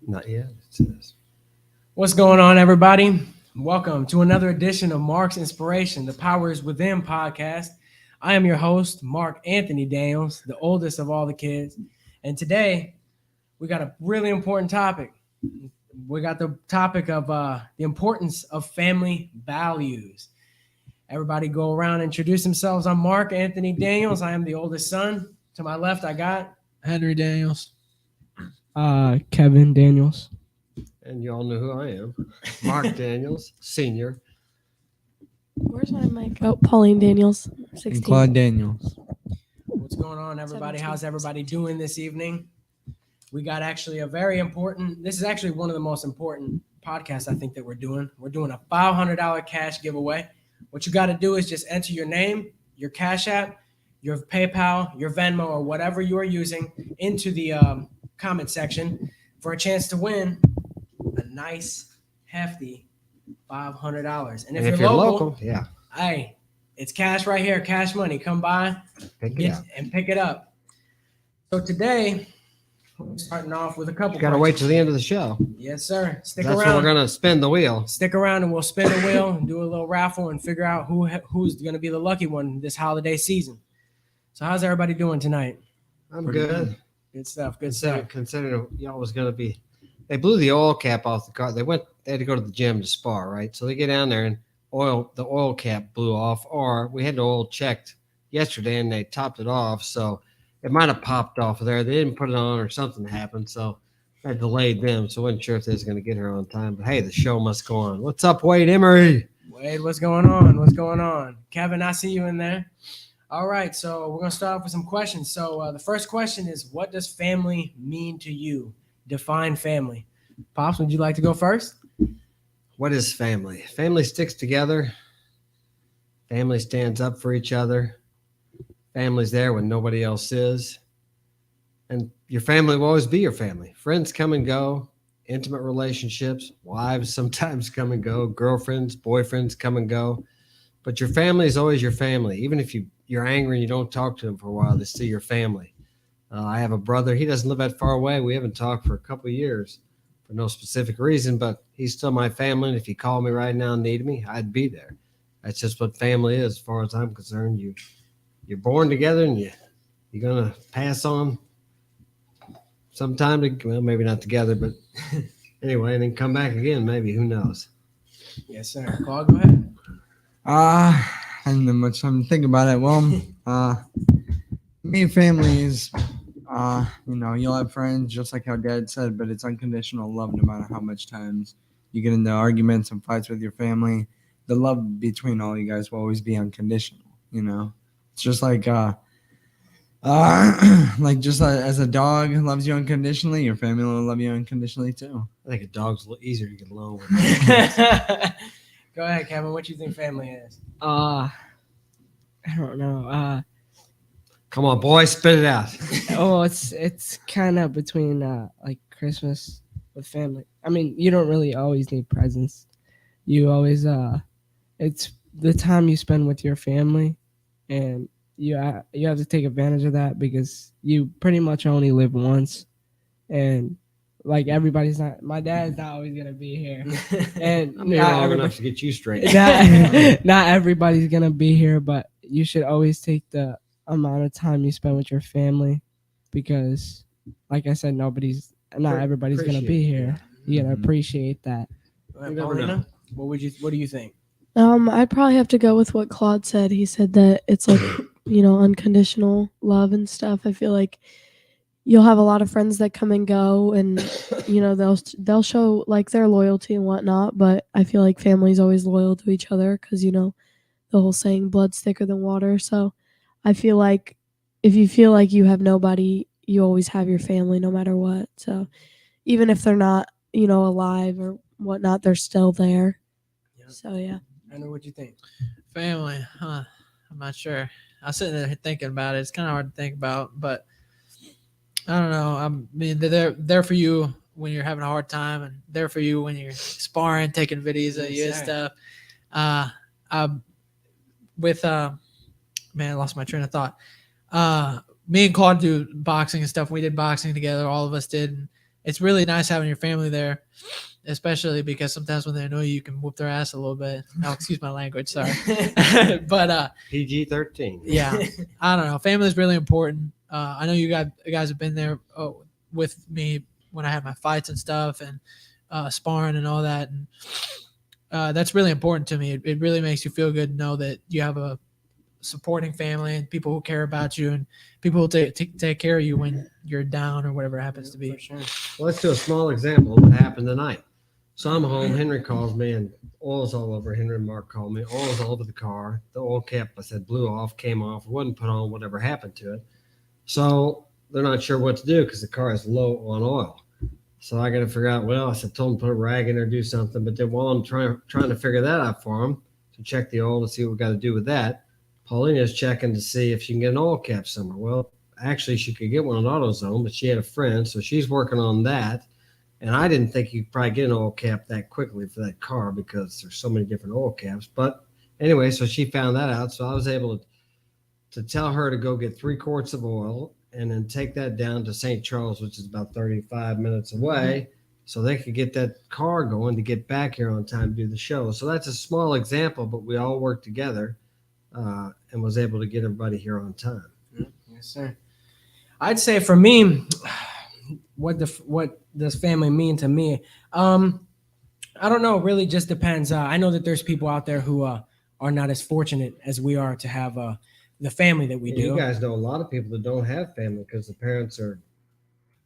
Not yet. It says. What's going on, everybody? Welcome to another edition of Mark's Inspiration, the Power is Within podcast. I am your host, Mark Anthony Daniels, the oldest of all the kids. And today, we got a really important topic. We got the topic of the importance of family values. Everybody go around and introduce themselves. I'm Mark Anthony Daniels. I am the oldest son. To my left, I got Henry Daniels. Kevin Daniels. And you all know who I am. Mark Daniels, Senior. Where's my mic? Oh, Pauline Daniels, And 16. Claude Daniels. What's going on, everybody? 17. How's everybody doing this evening? We got actually a very important, this is actually one of the most important podcasts I think that we're doing. We're doing a $500 cash giveaway. What you got to do is just enter your name, your Cash App, your PayPal, your Venmo, or whatever you are using into the comment section for a chance to win a nice, hefty $500. And if you're local, yeah, hey, it's cash right here, cash money. Come by, pick it get up. and pick it up. So today, we're starting off with a couple. You got to wait till the end of the show. Yes, sir. Stick That's when around. we're going to spin the wheel. Stick around, and we'll spin the wheel and do a little raffle and figure out who's going to be the lucky one this holiday season. So, how's everybody doing tonight? I'm Pretty good. Good stuff. Good stuff. Considering y'all was going to be, they blew the oil cap off the car. They had to go to the gym to spar, right? So they get down there and the oil cap blew off, or we had the oil checked yesterday and they topped it off. So it might have popped off of there. They didn't put it on or something happened. So I delayed them. So I wasn't sure if they was going to get here on time. But hey, the show must go on. What's up, Wade Emery? Wade, what's going on? What's going on? Kevin, I see you in there. All right, so we're going to start off with some questions. So the first question is, what does family mean to you? Define family. Pops, would you like to go first? What is family? Family sticks together. Family stands up for each other. Family's there when nobody else is. And your family will always be your family. Friends come and go. Intimate relationships. Wives sometimes come and go. Girlfriends, boyfriends come and go. But your family is always your family. Even if you're angry and you don't talk to them for a while, they're still your family. I have a brother. He doesn't live that far away. We haven't talked for a couple of years for no specific reason, but he's still my family. And if he called me right now and needed me, I'd be there. That's just what family is, as far as I'm concerned. You're born together and you're going to pass on sometime. Well, maybe not together, but anyway, and then come back again, maybe. Who knows? Yes, sir. Claude, go ahead. I didn't have much time to think about it. Well, me and family is, you'll have friends just like how Dad said, but it's unconditional love no matter how much times you get into arguments and fights with your family. The love between all you guys will always be unconditional, It's just like, as a dog loves you unconditionally, your family will love you unconditionally too. I think a dog's a little easier to get along with. Go ahead, Kevin. What you think family is? I don't know. Come on, boy, spit it out. It's kind of between like Christmas with family. I mean, you don't really always need presents. You always it's the time you spend with your family, and you have to take advantage of that because you pretty much only live once, and like my dad's not always gonna be here, and I'm here long enough to get you straight. not everybody's gonna be here, but you should always take the amount of time you spend with your family, because like I said, not everybody's gonna be here. You gotta appreciate that. Paulina, what do you think? I'd probably have to go with what Claude said. He said that it's like, unconditional love and stuff. I feel like you'll have a lot of friends that come and go, and they'll show like their loyalty and whatnot. But I feel like family's always loyal to each other because the whole saying, "Blood's thicker than water." So I feel like if you feel like you have nobody, you always have your family no matter what. So even if they're not, alive or whatnot, they're still there. Yeah. So yeah. I know what you think. Family, huh? I'm not sure. I was sitting there thinking about it. It's kind of hard to think about, but I don't know. I mean, they're there for you when you're having a hard time, and there for you when you're sparring, taking videos of you and stuff. Man, I lost my train of thought. Me and Claude do boxing and stuff. We did boxing together. All of us did. it's really nice having your family there, especially because sometimes when they know you can whoop their ass a little bit. Oh, excuse my language, sorry. But PG-13. yeah, I don't know. Family is really important. I know you guys have been there with me when I had my fights and stuff, and sparring and all that, and that's really important to me. It really makes you feel good to know that you have a supporting family and people who care about you and people who take care of you when you're down or whatever it happens to be. For sure. Well, let's do a small example of what happened tonight. So I'm home. Henry calls me, and oil's all over. Henry and Mark called me. Oil's all over the car. The oil cap, I said, blew off, came off, wasn't put on, whatever happened to it. So they're not sure what to do because the car is low on oil. So I got to figure out, well, I said, told them to put a rag in there, do something. But then while I'm trying to figure that out for them, to check the oil to see what we got to do with that, Paulina's checking to see if she can get an oil cap somewhere. Well, actually, she could get one at AutoZone, but she had a friend, so she's working on that. And I didn't think you could probably get an oil cap that quickly for that car because there's so many different oil caps. But anyway, so she found that out. So I was able to tell her to go get 3 quarts of oil and then take that down to St. Charles, which is about 35 minutes away, so they could get that car going to get back here on time to do the show. So that's a small example, but we all worked together and was able to get everybody here on time. Yes, sir. I'd say for me, what does family mean to me? I don't know. It really just depends. I know that there's people out there who are not as fortunate as we are to have the family that we do. You guys know a lot of people that don't have family because the parents are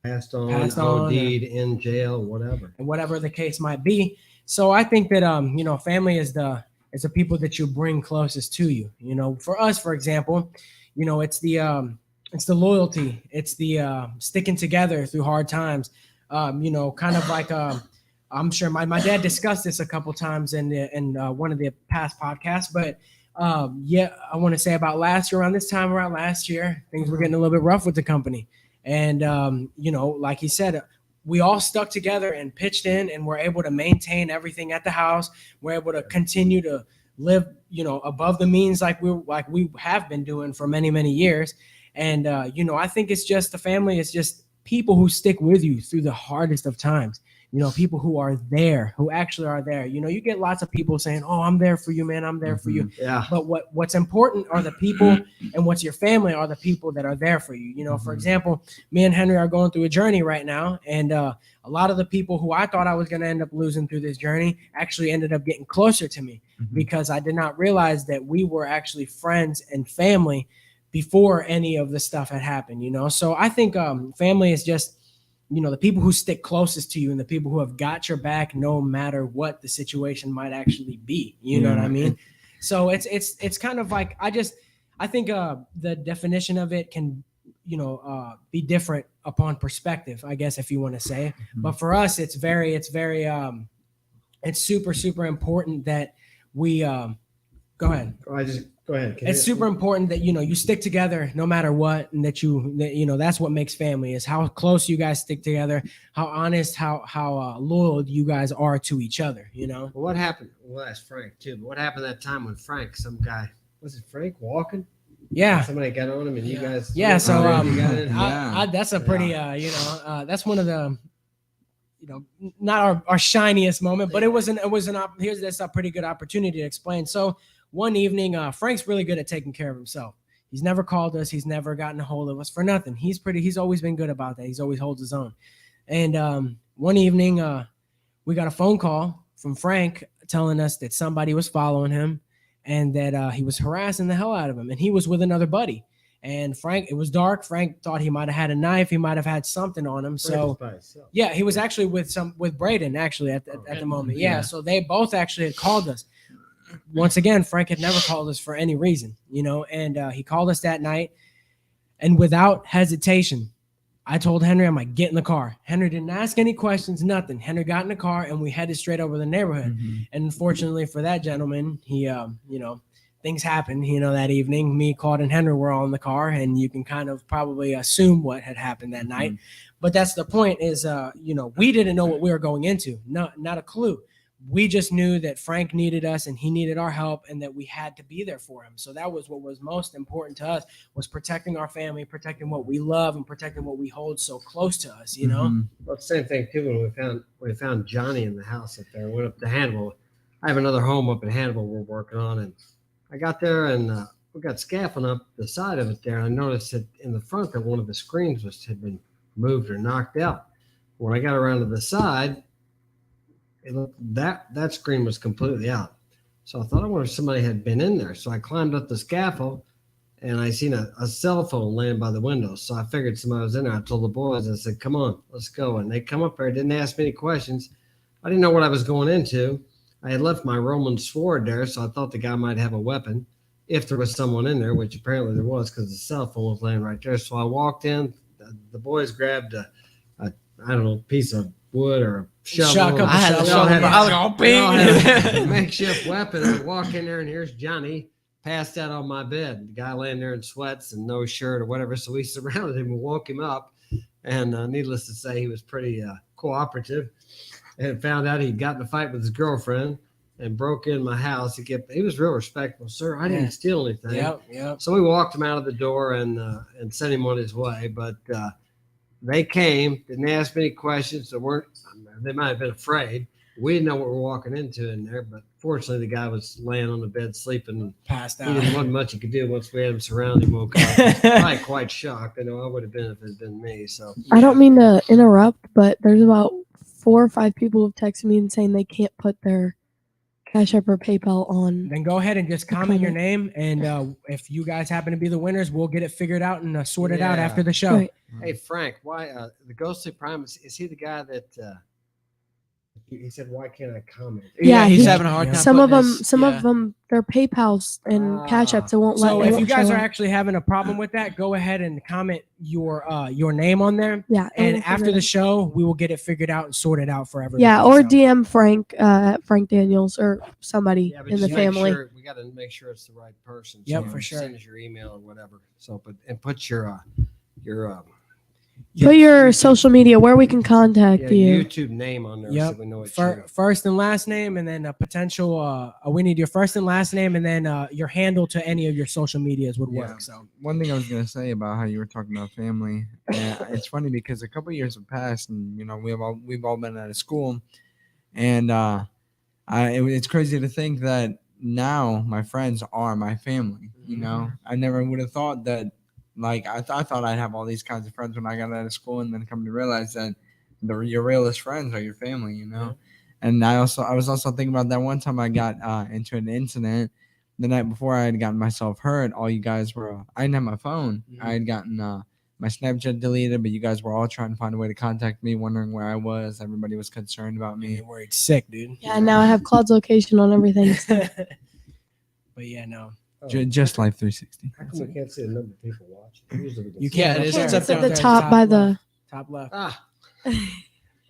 passed on, OD'd, in jail, whatever. And whatever the case might be. So I think that family is the people that you bring closest to you. For us, for example, it's the loyalty, it's the sticking together through hard times. Kind of like I'm sure my dad discussed this a couple times in one of the past podcasts, but I want to say about around this time last year, things were getting a little bit rough with the company. And, like he said, we all stuck together and pitched in and were able to maintain everything at the house. We're able to continue to live, above the means like we have been doing for many, many years. And, I think it's just the family is just people who stick with you through the hardest of times. People who are there, who actually are there. You get lots of people saying, "Oh, I'm there for you, man. I'm there for you." Yeah. But what's important are the people, and what's your family are the people that are there for you. For example, me and Henry are going through a journey right now, and a lot of the people who I thought I was going to end up losing through this journey actually ended up getting closer to me because I did not realize that we were actually friends and family before any of the stuff had happened. So I think family is just the people who stick closest to you and the people who have got your back no matter what the situation might actually be. You know what I mean? So it's kind of like I think the definition of it can be different upon perspective, I guess, if you want to say. But for us, it's super, super important that we go ahead. Go ahead. It's super important that you stick together no matter what, and that that's what makes family, is how close you guys stick together, how honest, how loyal you guys are to each other. Well, what happened? Well, that's Frank too. But what happened that time when some guy, was it Frank walking? Yeah. Somebody got on him and you guys. Yeah. So Yeah. that's a pretty that's one of the not our shiniest moment, but here's a pretty good opportunity to explain. So one evening, Frank's really good at taking care of himself. He's never called us. He's never gotten a hold of us for nothing. He's always been good about that. He's always holds his own. And one evening, we got a phone call from Frank telling us that somebody was following him and that he was harassing the hell out of him. And he was with another buddy. And Frank, it was dark. Frank thought he might have had a knife. He might have had something on him. So yeah, he was actually with Braden actually at the moment. Yeah. So they both actually had called us. Once again, Frank had never called us for any reason, and he called us that night. And without hesitation, I told Henry, I'm like, get in the car. Henry didn't ask any questions, nothing. Henry got in the car and we headed straight over the neighborhood. And unfortunately for that gentleman, he, things happened, that evening. Me, Claude, and Henry were all in the car, and you can kind of probably assume what had happened that night. But that's the point is, we didn't know what we were going into. Not a clue. we just knew that Frank needed us and he needed our help and that we had to be there for him. So that was what was most important to us, was protecting our family, protecting what we love, and protecting what we hold so close to us, you know? Mhm. Well, it's the same thing too. When we found Johnny in the house up there, went up to Hannibal. I have another home up in Hannibal we're working on, and I got there and we got scaffolding up the side of it there. And I noticed that in the front that one of the screens had been moved or knocked out. When I got around to the side, that screen was completely out. So I thought, I wonder if somebody had been in there. So I climbed up the scaffold and I seen a cell phone laying by the window. So I figured somebody was in there. I told the boys, I said, come on, let's go. And they come up there, didn't ask me any questions. I didn't know what I was going into. I had left my Roman sword there, so I thought the guy might have a weapon if there was someone in there, which apparently there was because the cell phone was laying right there. So I walked in. The boys grabbed a I don't know, piece of wood or a shovel. I had a shovel. I was all they all had big. a makeshift weapon. I walk in there and here's Johnny passed out on my bed. The guy laying there in sweats and no shirt or whatever. So we surrounded him and woke him up. And needless to say, he was pretty cooperative and found out he'd gotten in a fight with his girlfriend and broke in my house. He was real respectful. Sir, I didn't steal anything. Yep. So we walked him out of the door and sent him on his way. But they came, didn't ask me any questions. They might have been afraid. We didn't know what we were walking into in there, but fortunately, the guy was laying on the bed sleeping. Passed He didn't out. want much he could do once we had him surrounded. He woke up. Probably quite shocked. I know I would have been if it had been me. So I don't mean to interrupt, but there's about 4 or 5 people who've texted me and saying they can't put their Cash App or PayPal on. Then go ahead and just comment your name, and if you guys happen to be the winners, we'll get it figured out and sort it out Yeah. after the show. Right. hey, Frank, why the Ghostly Prime is he the guy that he said, why can't I comment? Yeah, he's he- having a hard time. Some of putting them, his- some yeah. of them, their PayPal's and Cash Apps. It won't let. So it if won't you guys show are up. actually having a problem with that, go ahead and comment your name on there. Yeah, it And won't after figure the it show, we will get it figured out and sorted out for out. everybody. Yeah, or So- DM Frank, Frank Daniels, or somebody Yeah, but in the just make family. sure, we got to make sure it's the right person. Yep, for sure. Send us your email or whatever. So, and put your Put your social media where we can contact you. YouTube name on there Yep. so we know it's you. First and last name, and then a potential. We need your first and last name, and then your handle to any of your social medias would work. Yeah. So One thing I was gonna say about how you were talking about family, it's funny because a couple years have passed, and we've all been out of school, and it's crazy to think that now my friends are my family. You know, I never would have thought that. Like I thought I'd have all these kinds of friends when I got out of school, and then come to realize that your realest friends are your family. You know, and I was also thinking about that one time I got into an incident the night before I had gotten myself hurt. All you guys were I didn't have my phone. I had gotten my Snapchat deleted, but you guys were all trying to find a way to contact me, wondering where I was. Everybody was concerned about me. you're worried sick, dude. Yeah, now I have Claude's location on everything. But yeah, no. Just Life 360. How come we can't see the number of people watching? Usually we can You see can't. it. It's Yeah, up it's there. at the It's top by the. top left. Ah,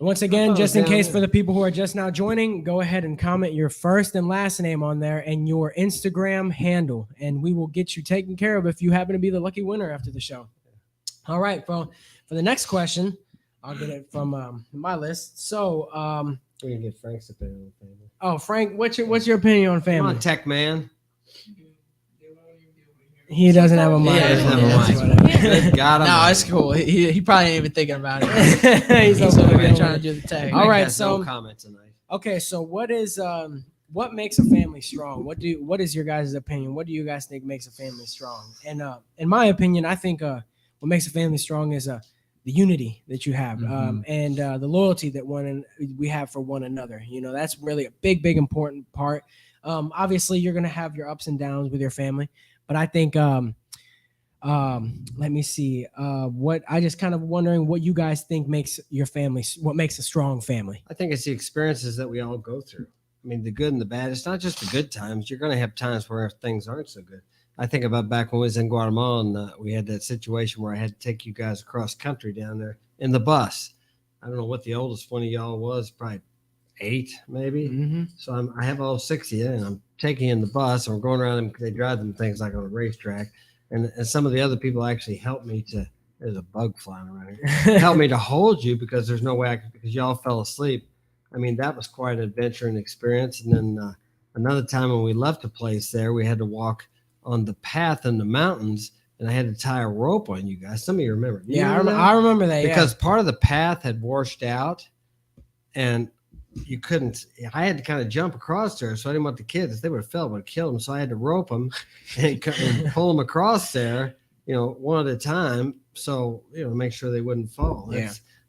Once I again, thought it just was in down case there. for the people who are just now joining, go ahead and comment your first and last name on there and your Instagram handle, and we will get you taken care of if you happen to be the lucky winner after the show. All right, for the next question, I'll get it from my list. So, we can get Frank's opinion on family. oh, Frank, what's your opinion on Come family? on, tech man. He doesn't have a mic. Yeah, he doesn't have a mic. Good God, No, it's cool. He probably ain't even thinking about it. He's He's over over there here trying to do the tag. All Frank right, has so- no comment tonight. Okay, so what makes a family strong? What is your guys' opinion? What do you guys think makes a family strong? And in my opinion, I think what makes a family strong is the unity that you have, and the loyalty that we have for one another. You know, that's really a big important part. Obviously, you're gonna have your ups and downs with your family, but I think let me see. What I just kind of wondering what you guys think makes your family. What makes a strong family? I think it's the experiences that we all go through. I mean, the good and the bad. It's not just the good times. You're going to have times where things aren't so good. I think about back when we was in Guatemala and we had that situation where I had to take you guys across country down there in the bus. I don't know what the oldest one of y'all was, probably 8 maybe. Mm-hmm. So I have all 6 of you, and I'm taking you in the bus, and we're going around them. They drive them things like on a racetrack, and some of the other people actually helped me to. There's a bug flying around here. Help me to hold you because there's no way because y'all fell asleep. I mean, that was quite an adventure and experience. And then another time when we left a place there, we had to walk on the path in the mountains, and I had to tie a rope on you guys. Some of you remember. Do you Yeah, remember that? I remember that. Because part of the path had washed out, and you couldn't. I had to kind of jump across there, so I didn't want the kids. If they would have fell, would have killed them. So I had to rope them and pull them across there, one at a time. So make sure they wouldn't fall.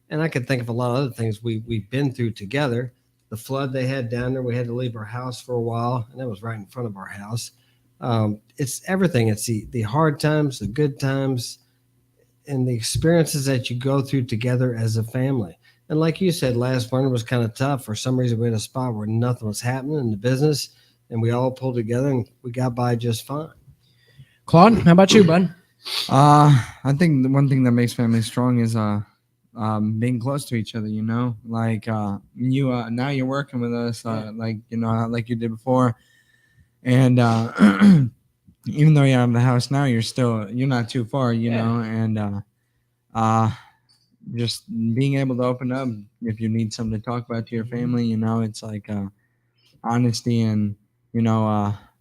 And I could think of a lot of other things we've been through together. The flood they had down there, we had to leave our house for a while, and that was right in front of our house. It's everything. It's the hard times, the good times, and the experiences that you go through together as a family. And like you said, last winter was kind of tough. For some reason, we had a spot where nothing was happening in the business, and we all pulled together, and we got by just fine. Claude, how about you, bud? I think the one thing that makes families strong is being close to each other. Like you now you're working with us, like like you did before, and even though you're out of the house now, you're not too far, know, and just being able to open up if you need something to talk about to your family, it's like honesty and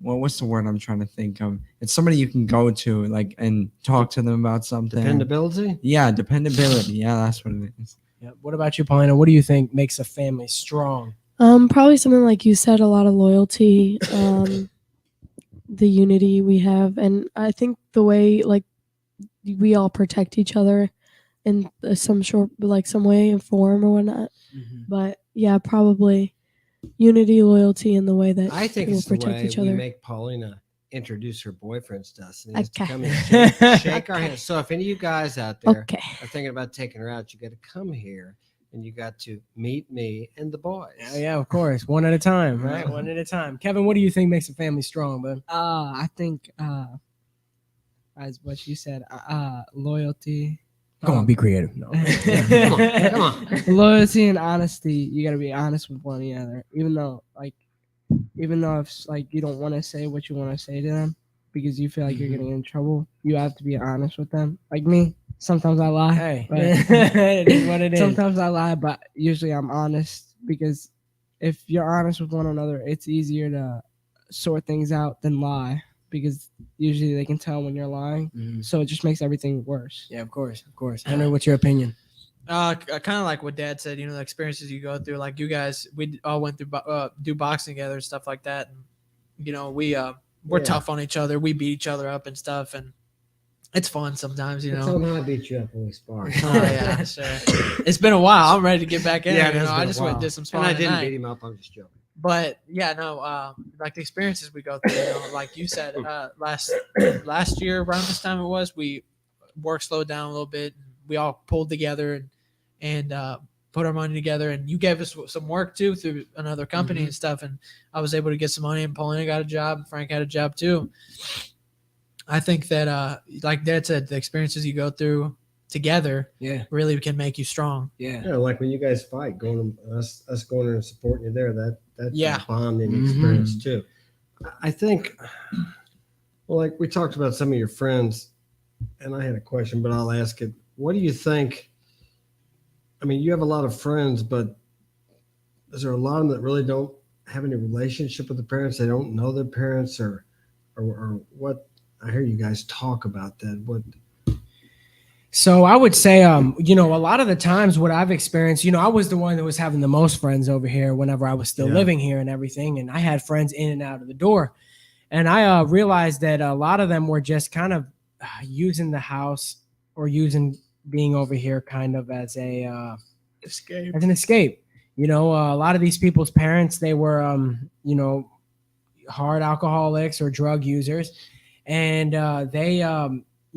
what's the word I'm trying to think of? It's somebody you can go to and talk to them about something. Dependability? Yeah, dependability. Yeah, that's what it is. Yeah. What about you, Paulina? What do you think makes a family strong? Probably something like you said, a lot of loyalty, the unity we have, and I think the way we all protect each other in some way and form or whatnot. Mm-hmm. But yeah, probably unity, loyalty, and the way that I think people it's the protect way each we other. make Paulina introduce her boyfriends to us. And he has to Okay. come and shake our hands. So if any of you guys out there Okay. are thinking about taking her out, you got to come here and you got to meet me and the boys. Yeah, of course. One at a time, right? One at a time. Kevin, what do you think makes a family strong, bud? I think as what you said, loyalty. Come on, be creative. No. Come on. Loyalty and honesty. You gotta be honest with one another, even though if you don't want to say what you want to say to them because you feel like you're getting in trouble. You have to be honest with them. Like me, sometimes I lie. Hey, but it is what it is. Sometimes I lie, but usually I'm honest because if you're honest with one another, it's easier to sort things out than lie because usually they can tell when you're lying. Mhm. So it just makes everything worse. Yeah, of course. Henry, what's your opinion? Kind of like what Dad said. The experiences you go through. Like you guys, we all went through do boxing together and stuff like that. And we're tough on each other. We beat each other up and stuff, and it's fun sometimes. Tell them how I beat you up when we spar. Oh yeah, sure. It's been a while. I'm ready to get back in. Yeah, it. it has I been a just went while. and did some And sparring I didn't tonight. beat him up. I'm just joking. But yeah, no, like the experiences we go through, like you said, last year around this time it was, we work slowed down a little bit. We all pulled together and put our money together, and you gave us some work too through another company and stuff, and I was able to get some money, and Paulina got a job, Frank had a job too. I think that like Dad said, the experiences you go through together really can make you strong. Yeah, like when you guys fight, us going there and supporting you there, that's Yeah. a bonding Mhm. experience too. I think, well, like we talked about some of your friends, and I had a question, but I'll ask it. What do you think? I mean, you have a lot of friends, but is there a lot of them that really don't have any relationship with the parents? They don't know their parents, or what? I hear you guys talk about that. What? So I would say, a lot of the times what I've experienced, I was the one that was having the most friends over here whenever I was still living here and everything. And I had friends in and out of the door. And I realized that a lot of them were just kind of using the house or using being over here kind of as an escape. A lot of these people's parents, they were, hard alcoholics or drug users. And they, a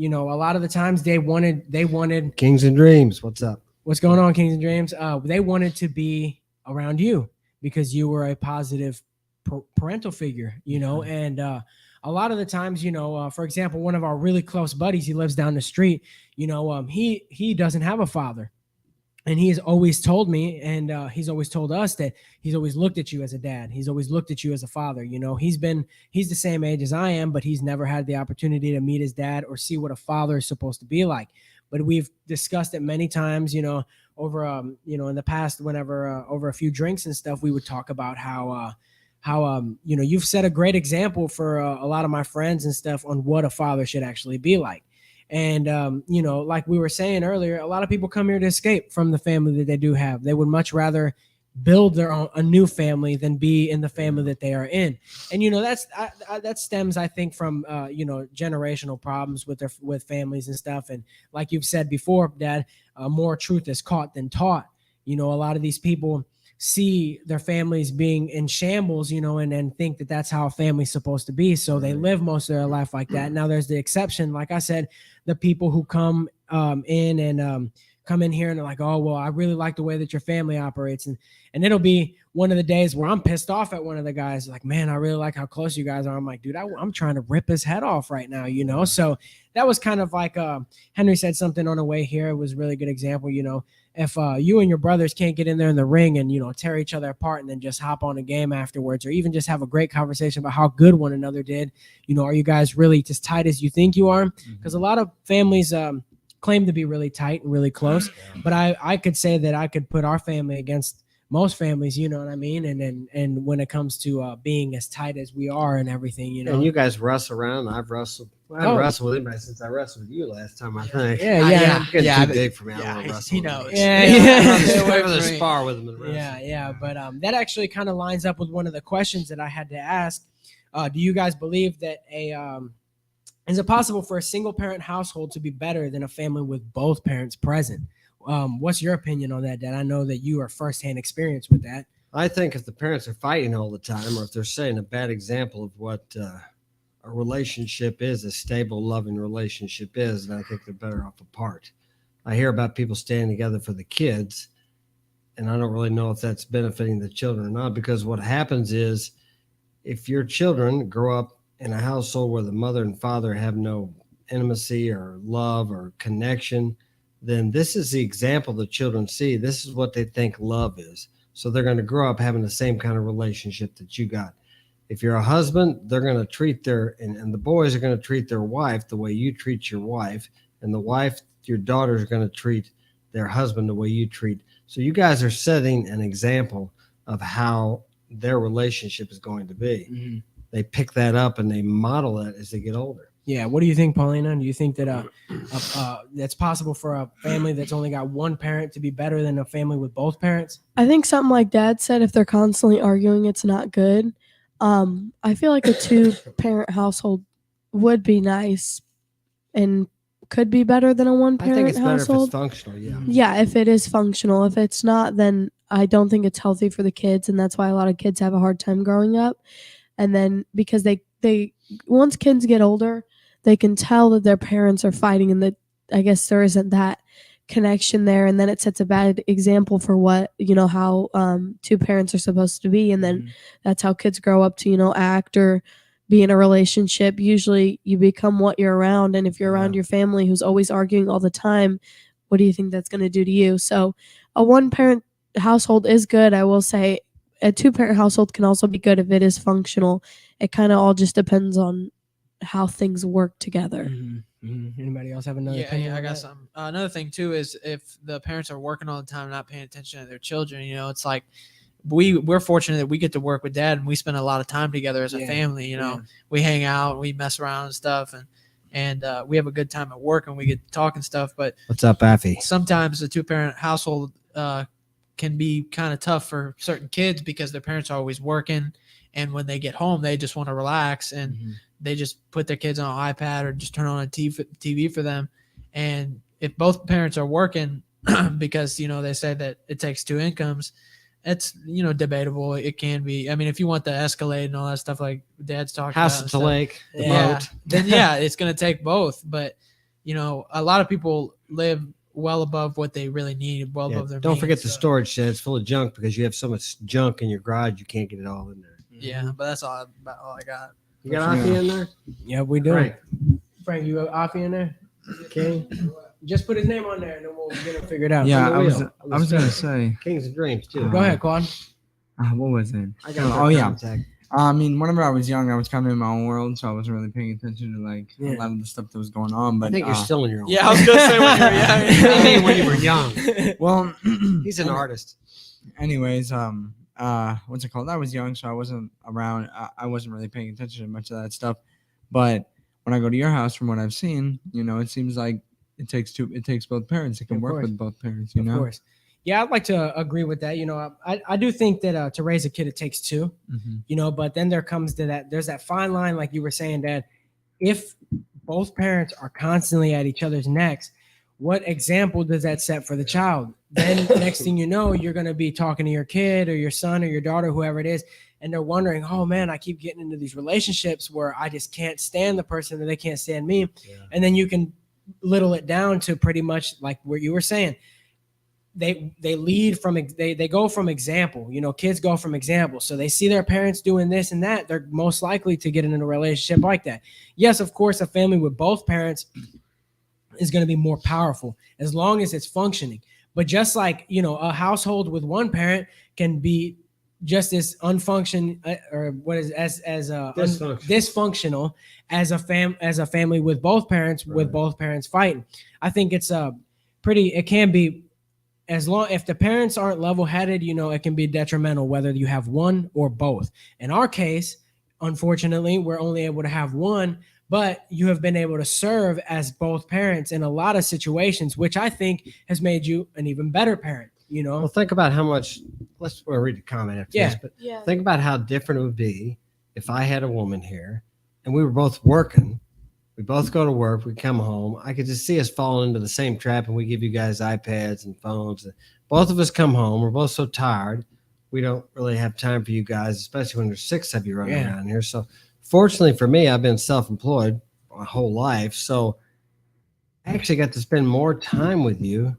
lot of the times they wanted Kings and Dreams. What's up? What's going on, Kings and Dreams? They wanted to be around you because you were a positive parental figure, and a lot of the times, for example, one of our really close buddies, he lives down the street, he doesn't have a father. And he has always told me, and he's always told us that he's always looked at you as a dad. He's always looked at you as a father. He's the same age as I am, but he's never had the opportunity to meet his dad or see what a father is supposed to be like. But we've discussed it many times, over in the past, whenever over a few drinks and stuff, we would talk about how you've set a great example for a lot of my friends and stuff on what a father should actually be like. And like we were saying earlier, a lot of people come here to escape from the family that they do have. They would much rather build a new family than be in the family that they are in. And that stems, I think, from generational problems with families and stuff. And like you've said before, Dad, more truth is caught than taught. A lot of these people see their families being in shambles, and think that that's how a family's supposed to be. So they live most of their life like that. Now there's the exception, like I said, the people who come in and come in here and they're like, oh, well, I really like the way that your family operates. And it'll be one of the days where I'm pissed off at one of the guys, like, man, I really like how close you guys are. I'm like, dude, I'm trying to rip his head off right now, So that was kind of like Henry said something on the way here. It was a really good example, if you and your brothers can't get in there in the ring and, tear each other apart and then just hop on a game afterwards, or even just have a great conversation about how good one another did, are you guys really as tight as you think you are? Because a lot of families claim to be really tight and really close, but I could say that I could put our family against most families, you know what I mean? And when it comes to being as tight as we are and everything, And you guys wrestle around. I've wrestled. I haven't wrestled with anybody since I wrestled with you last time, I think. Yeah. It's getting too big for me. I don't Yeah, want to wrestle. he with him. knows. I'd rather spar with him and wrestle. Yeah. But that actually kind of lines up with one of the questions that I had to ask. Do you guys believe that is it possible for a single parent household to be better than a family with both parents present? What's your opinion on that, Dad? I know that you are firsthand experience with that. I think if the parents are fighting all the time, or if they're setting a bad example of what a relationship is, a stable, loving relationship is, then I think they're better off apart. I hear about people staying together for the kids, and I don't really know if that's benefiting the children or not, because what happens is if your children grow up in a household where the mother and father have no intimacy or love or connection, then this is the example the children see. This is what they think love is. So they're going to grow up having the same kind of relationship that you got. If you're a husband, they're going to treat and the boys are going to treat their wife the way you treat your wife. And the wife, your daughter, is going to treat their husband the way you treat. So you guys are setting an example of how their relationship is going to be. Mm-hmm. They pick that up and they model that as they get older. Yeah. What do you think, Paulina? Do you think that that's possible for a family that's only got one parent to be better than a family with both parents? I think something like Dad said, if they're constantly arguing, it's not good. I feel like a 2-parent household would be nice and could be better than a 1-parent household. I think it's better if it's functional, yeah. Yeah, if it is functional. If it's not, then I don't think it's healthy for the kids, and that's why a lot of kids have a hard time growing up. And then because they once kids get older, they can tell that their parents are fighting and that I guess there isn't that connection there, and then it sets a bad example for what how 2 parents are supposed to be, and then that's how kids grow up to act or be in a relationship. Usually you become what you're around, and if you're around your family who's always arguing all the time, what do you think that's going to do to you? So a 1-parent household is good. I will say a 2-parent household can also be good if it is functional. It kind of all just depends on how things work together. Anybody else have another opinion? Yeah, I got some. Another thing too is if the parents are working all the time, not paying attention to their children, it's like we're fortunate that we get to work with Dad and we spend a lot of time together as a family. We hang out, we mess around and stuff, and we have a good time at work and we get to talk and stuff. But what's up, Affy? Sometimes a 2-parent household can be kind of tough for certain kids because their parents are always working, and when they get home, they just want to relax and they just put their kids on an iPad or just turn on a TV for them. And if both parents are working, because they say that it takes 2 incomes, it's debatable. It can be. I mean, if you want the Escalade and all that stuff like Dad's talking house about, at the lake, the boat, then it's going to take both. But a lot of people live well above what they really need, well above their. Don't forget the storage shed. It's full of junk because you have so much junk in your garage you can't get it all in there. Yeah, but that's all I got. You got Affy in there? Yeah, we do. Frank, you got Affy in there? Okay. Just put his name on there and then we'll get it figured out. Yeah, I was gonna say Kings of Dreams too. Go ahead, Claude. What was it? I got I mean, whenever I was young, I was kind of in my own world, so I wasn't really paying attention to like Yeah. a lot of the stuff that was going on. But I think you're still in your own. Yeah, I was gonna say when you were young. I mean, when you were young. well, He's an artist. anyways, what's it called? I was young, so I wasn't around. I wasn't really paying attention to much of that stuff. But when I go to your house, from what I've seen, it seems like it takes both parents. It can Of work course. with both parents. You Of know. course. Yeah, I'd like to agree with that. I do think that to raise a kid, it takes two, Mhm. but then there's that fine line, like you were saying, Dad, if both parents are constantly at each other's necks, what example does that set for the child? Then next thing you know, you're going to be talking to your kid or your son or your daughter, whoever it is, and they're wondering, oh man, I keep getting into these relationships where I just can't stand the person and they can't stand me. Yeah. And then you can little it down to pretty much like what you were saying. They go from example. Kids go from example. So they see their parents doing this and that, they're most likely to get in a relationship like that. Yes, of course, a family with both parents is going to be more powerful as long as it's functioning. But just like, a household with one parent can be just as unfunction or what is as dysfunctional as a family with both parents, with Right. both parents fighting. I think it's it can be, as long if the parents aren't level-headed, it can be detrimental whether you have one or both. In our case, unfortunately, we're only able to have one, but you have been able to serve as both parents in a lot of situations, which I think has made you an even better parent. Well, think about how much. We'll read a comment after Yeah. this, but Yeah. think about how different it would be if I had a woman here and we were both working. We both go to work. We come home. I could just see us falling into the same trap, and we give you guys iPads and phones. Both of us come home. We're both so tired. We don't really have time for you guys, especially when there's 6 of you running Yeah. around here. So, fortunately for me, I've been self-employed my whole life, so I actually got to spend more time with you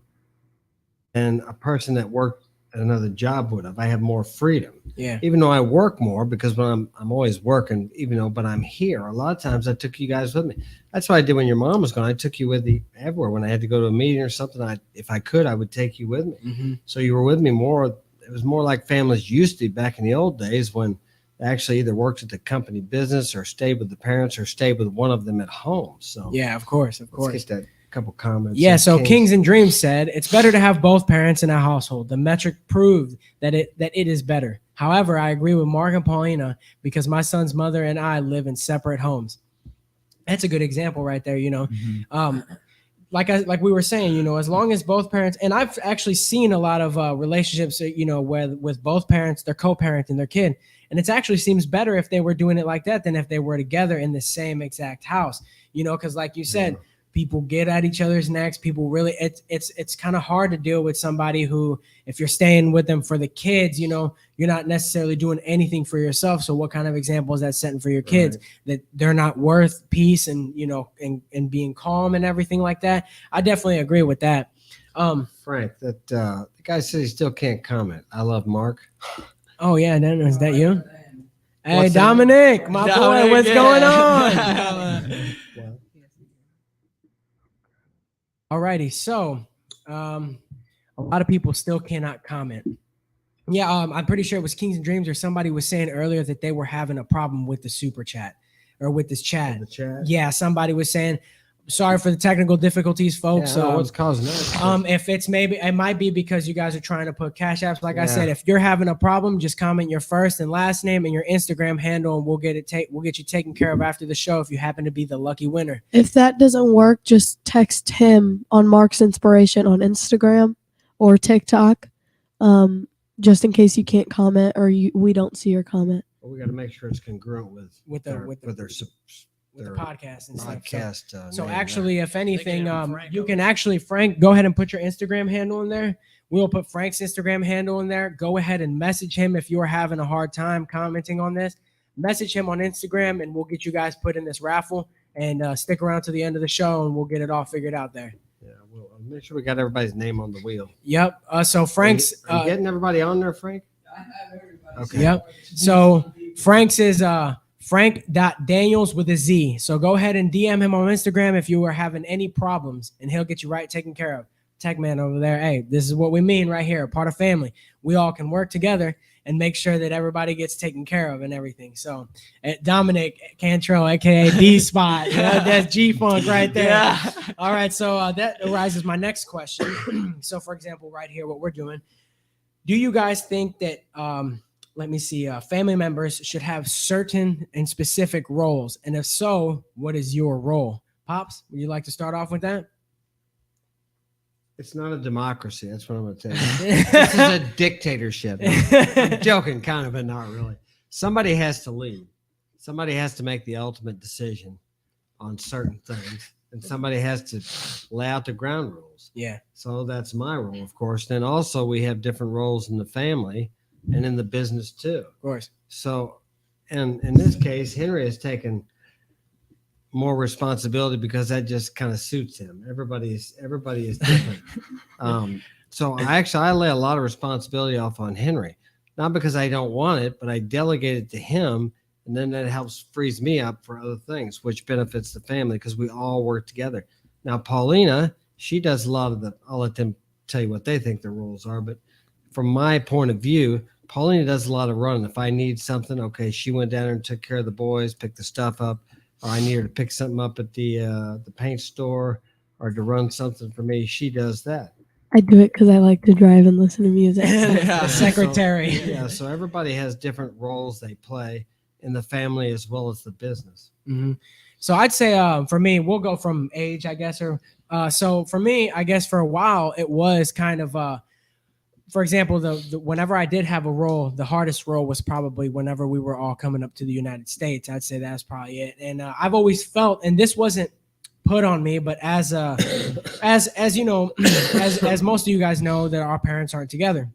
than a person that worked at another job would have. I have more freedom. Yeah. Even though I work more, because when I'm always working, but I'm here. A lot of times I took you guys with me. That's what I did when your mom was gone. I took you with me everywhere. When I had to go to a meeting or something, if I could, I would take you with me. Mm-hmm. So you were with me more. It was more like families used to be back in the old days, when they actually either worked at the company business or stayed with the parents or stayed with one of them at home. So Yeah, of course. let's get that couple comments. Yeah, so Kings. Kings and Dreams said it's better to have both parents in a household. The metric proved that it is better. However, I agree with Mark and Paulina because my son's mother and I live in separate homes. That's a good example right there. Like we were saying, as long as both parents, and I've actually seen a lot of relationships, where with both parents, they're co-parenting their kid, and it actually seems better if they were doing it like that than if they were together in the same exact house. Because like you said. Yeah. People get at each other's necks. People really, it's kind of hard to deal with somebody who, if you're staying with them for the kids, you're not necessarily doing anything for yourself. So what kind of example is that setting for your kids that they're not worth peace and, and being calm and everything like that? I definitely agree with that. Frank, that the guy says he still can't comment. I love Mark. Oh yeah. Then is that you? Hey, What's that? Dominic, my boy, what's going on? Alrighty, so a lot of people still cannot comment. Yeah, I'm pretty sure it was Kings and Dreams or somebody was saying earlier that they were having a problem with the super chat or with this chat. In the chat. Yeah, somebody was saying, sorry for the technical difficulties, folks. Yeah, what's causing that? If it might be because you guys are trying to put cash apps. Like I Yeah. said, if you're having a problem, just comment your first and last name and your Instagram handle, and we'll get you taken care of after the show if you happen to be the lucky winner. If that doesn't work, just text him on Mark's Inspiration on Instagram or TikTok, just in case you can't comment or we don't see your comment. Well, we got to make sure it's congruent with the their podcast and stuff. podcast. So name actually, if anything, Frank you over can there. actually, Frank, go ahead and put your Instagram handle in there. We'll put Frank's Instagram handle in there. Go ahead and message him if you are having a hard time commenting on this. Message him on Instagram, and we'll get you guys put in this raffle. And stick around to the end of the show, and we'll get it all figured out there. there. Yeah, we'll make sure we got everybody's name on the wheel. Yep. So Frank's. Are you getting everybody on there, Frank? Okay. Yep. So Frank's is Frank.Daniels with a Z. So go ahead and DM him on Instagram if you are having any problems, and he'll get you right taken care of. Tech man over there. Hey, this is what we mean right here. Part of family. We all can work together and make sure that everybody gets taken care of and everything. So Dominic Cantrell, aka D Spot, that's G Funk right there. Yeah. All right, so that arises my next question. So, for example, right here, what we're doing, do you guys think that let me see, family members should have certain and specific roles? And if so, what is your role? Pops, would you like to start off with that? It's not a democracy. That's what I'm going to tell you. This is a dictatorship. I'm joking, kind of, but not really. Somebody has to lead. Somebody has to make the ultimate decision on certain things, and somebody has to lay out the ground rules. Yeah. So that's my role, of course. Then also we have different roles in the family and in the business too. Of course. So, and in this case, Henry has taken more responsibility because that just kind of suits him. Everybody is different. So I lay a lot of responsibility off on Henry, not because I don't want it, but I delegate it to him, and then that helps frees me up for other things, which benefits the family because we all work together. Now, Paulina, she does a lot of I'll let them tell you what they think the rules are, but from my point of view, Paulina does a lot of running. If I need something, okay, she went down there and took care of the boys, picked the stuff up, or I need her to pick something up at the paint store or to run something for me. She does that. I do it because I like to drive and listen to music. The secretary. So everybody has different roles they play in the family as well as the business. Mm-hmm. So I'd say for me, we'll go from age, I guess. So for me, I guess for a while, it was kind of, for example, the whenever I did have a role, the hardest role was probably whenever we were all coming up to the United States. I'd say that's probably it. And I've always felt, and this wasn't put on me, but as you know, as most of you guys know, that our parents aren't together.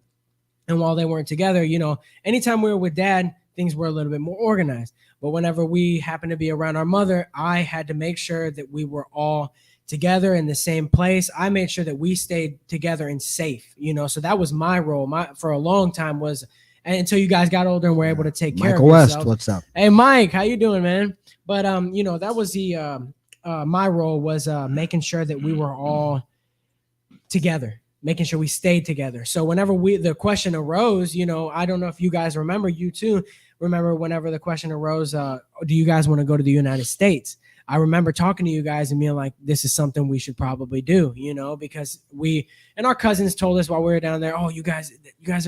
And while they weren't together, you know, anytime we were with dad, things were a little bit more organized. But whenever we happened to be around our mother, I had to make sure that we were all together in the same place. I made sure that we stayed together and safe, you know. So that was my role. For a long time was, and until you guys got older and were able to take care of yourselves. Michael West, what's up? Hey, Mike, how you doing, man? But you know, that was my role was making sure that we were all together, making sure we stayed together. So whenever the question arose, you know, I don't know if you guys remember, you too remember whenever the question arose, do you guys want to go to the United States? I remember talking to you guys and being like, this is something we should probably do, you know, because and our cousins told us while we were down there, oh, you guys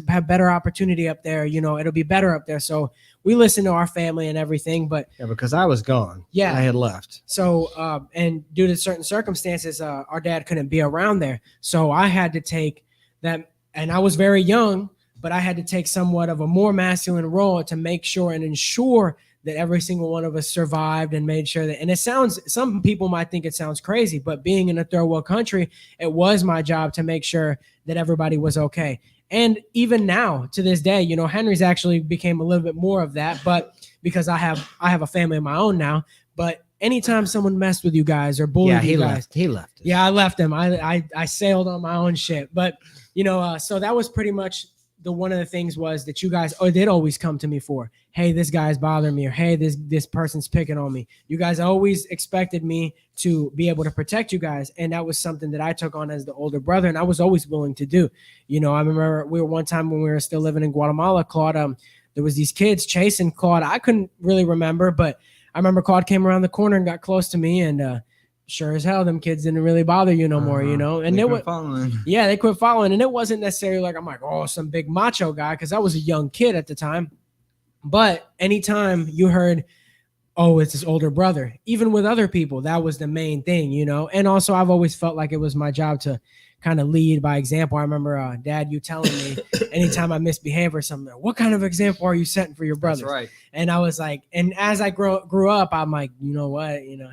have better opportunity up there. You know, it'll be better up there. So we listened to our family and everything, but yeah, because I was gone. Yeah. I had left. So, and due to certain circumstances, our dad couldn't be around there. So I had to take that, and I was very young, but I had to take somewhat of a more masculine role to make sure and ensure that every single one of us survived and made sure that, and it sounds, some people might think it sounds crazy, but being in a third world country, it was my job to make sure that everybody was okay. And even now to this day, you know, Henry's actually became a little bit more of that, but because I have a family of my own now, but anytime someone messed with you guys or bullied you guys. He left. Yeah, I left him. I sailed on my own ship, but you know, so that was pretty much one of the things was that you guys did always come to me for, hey, this guy's bothering me, or hey, this person's picking on me. You guys always expected me to be able to protect you guys, and that was something that I took on as the older brother, and I was always willing to do. You know, I remember we were one time when we were still living in Guatemala, Claude, there was these kids chasing Claude. I couldn't really remember, but I remember Claude came around the corner and got close to me, and sure as hell, them kids didn't really bother you no more, you know. And they quit following. Yeah, they quit following, and it wasn't necessarily like I'm like, oh, some big macho guy, because I was a young kid at the time. But anytime you heard, oh, it's his older brother, even with other people, that was the main thing, you know. And also, I've always felt like it was my job to kind of lead by example. I remember, Dad, you telling me anytime I misbehave or something, what kind of example are you setting for your brothers? That's right. And I was like, and as I grew up, I'm like, you know what, you know.